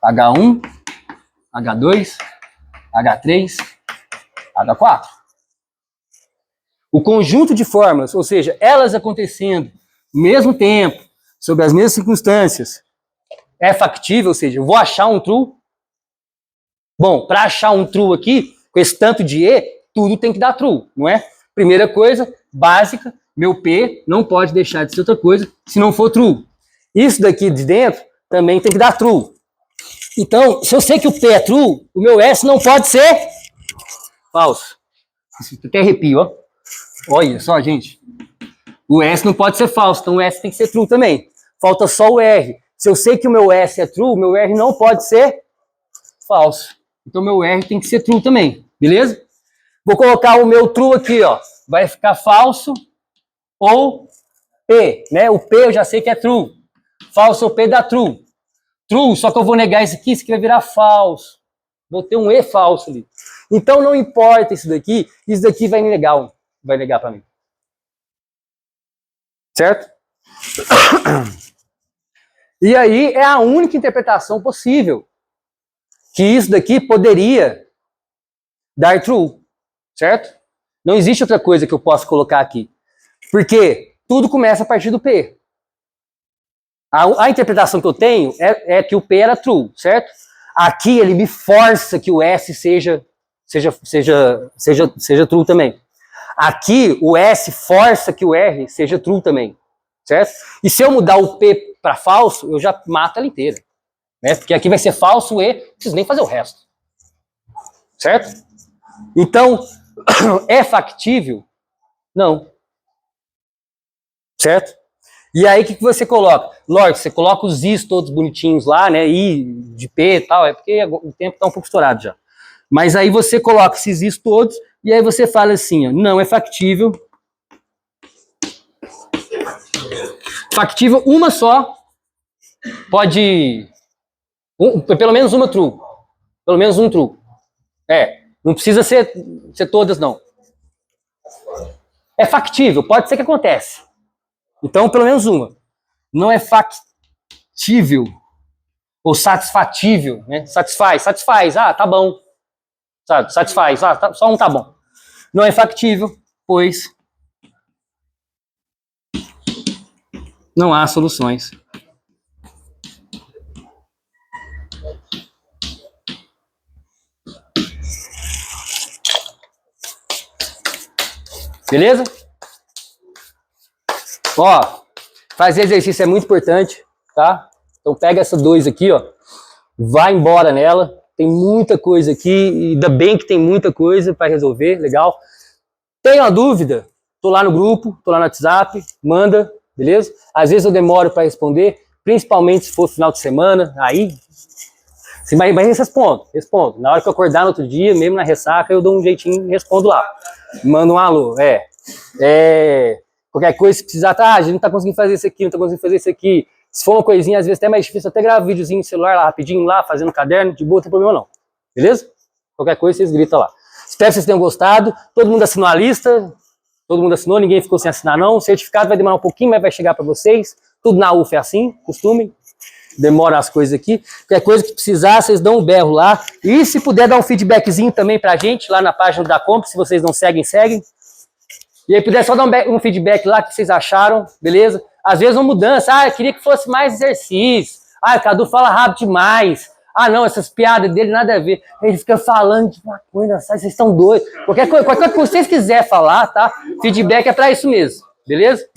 H1, H2, H3, H4. O conjunto de fórmulas, ou seja, elas acontecendo ao mesmo tempo, sob as mesmas circunstâncias, é factível, ou seja, eu vou achar um true. Bom, para achar um true aqui, com esse tanto de E, tudo tem que dar true, não é? Primeira coisa, básica, meu P não pode deixar de ser outra coisa se não for true. Isso daqui de dentro também tem que dar true. Então, se eu sei que o P é true, o meu S não pode ser falso. Isso até arrepio, ó. Olha só, gente. O S não pode ser falso, então o S tem que ser true também. Falta só o R. Se eu sei que o meu S é true, o meu R não pode ser falso. Então, meu R tem que ser true também, beleza? Vou colocar o meu true aqui, ó. Vai ficar falso ou P, né? O P eu já sei que é true. Falso ou P dá true. True, só que eu vou negar isso aqui vai virar falso. Vou ter um E falso ali. Então, não importa isso daqui vai negar para mim. Certo? E aí é a única interpretação possível que isso daqui poderia dar true, certo? Não existe outra coisa que eu possa colocar aqui. Porque tudo começa a partir do P. A interpretação que eu tenho é que o P era true, certo? Aqui ele me força que o S seja true também. Aqui o S força que o R seja true também, certo? E se eu mudar o P para falso, eu já mato ela inteira, né? Porque aqui vai ser falso E, não preciso nem fazer o resto, certo? Então, é factível? Não. Certo? E aí, o que você coloca? Lógico, você coloca os Is todos bonitinhos lá, né? I de P e tal, é porque o tempo está um pouco estourado já. Mas aí você coloca esses Is todos, e aí você fala assim, ó, não é factível. Factível, uma só, pode... pelo menos uma true. Pelo menos um true. Não precisa ser todas, não. É factível, pode ser que aconteça. Então, pelo menos uma. Não é factível ou satisfatível, né? Satisfaz. Ah, tá bom. Sabe? Satisfaz. Ah, só um tá bom. Não é factível, pois não há soluções. Beleza? Ó, fazer exercício é muito importante, tá? Então pega essa 2 aqui, ó. Vai embora nela. Tem muita coisa aqui, ainda bem que tem muita coisa para resolver, legal. Tem uma dúvida? Tô lá no grupo, tô lá no WhatsApp, manda, beleza? Às vezes eu demoro para responder, principalmente se for final de semana, aí... Mas respondo. Na hora que eu acordar no outro dia, mesmo na ressaca, eu dou um jeitinho e respondo lá. Mando um alô, qualquer coisa, se precisar, a gente não tá conseguindo fazer isso aqui, não tá conseguindo fazer isso aqui. Se for uma coisinha, às vezes até mais difícil, até gravo um videozinho no celular lá, rapidinho lá, fazendo caderno, de boa, não tem problema não. Beleza? Qualquer coisa, vocês gritam lá. Espero que vocês tenham gostado. Todo mundo assinou a lista. Todo mundo assinou, ninguém ficou sem assinar não. O certificado vai demorar um pouquinho, mas vai chegar para vocês. Tudo na UF é assim, costume. Demora as coisas aqui. Qualquer coisa que precisar, vocês dão um berro lá. E se puder dar um feedbackzinho também pra gente, lá na página da Comp, se vocês não seguem, seguem. E aí puder só dar um feedback lá, que vocês acharam, beleza? Às vezes uma mudança, eu queria que fosse mais exercício. O Cadu fala rápido demais. Não, essas piadas dele nada a ver. Ele fica falando de maconha, vocês estão doidos. Qualquer coisa que vocês quiserem falar, tá? Feedback é pra isso mesmo, beleza?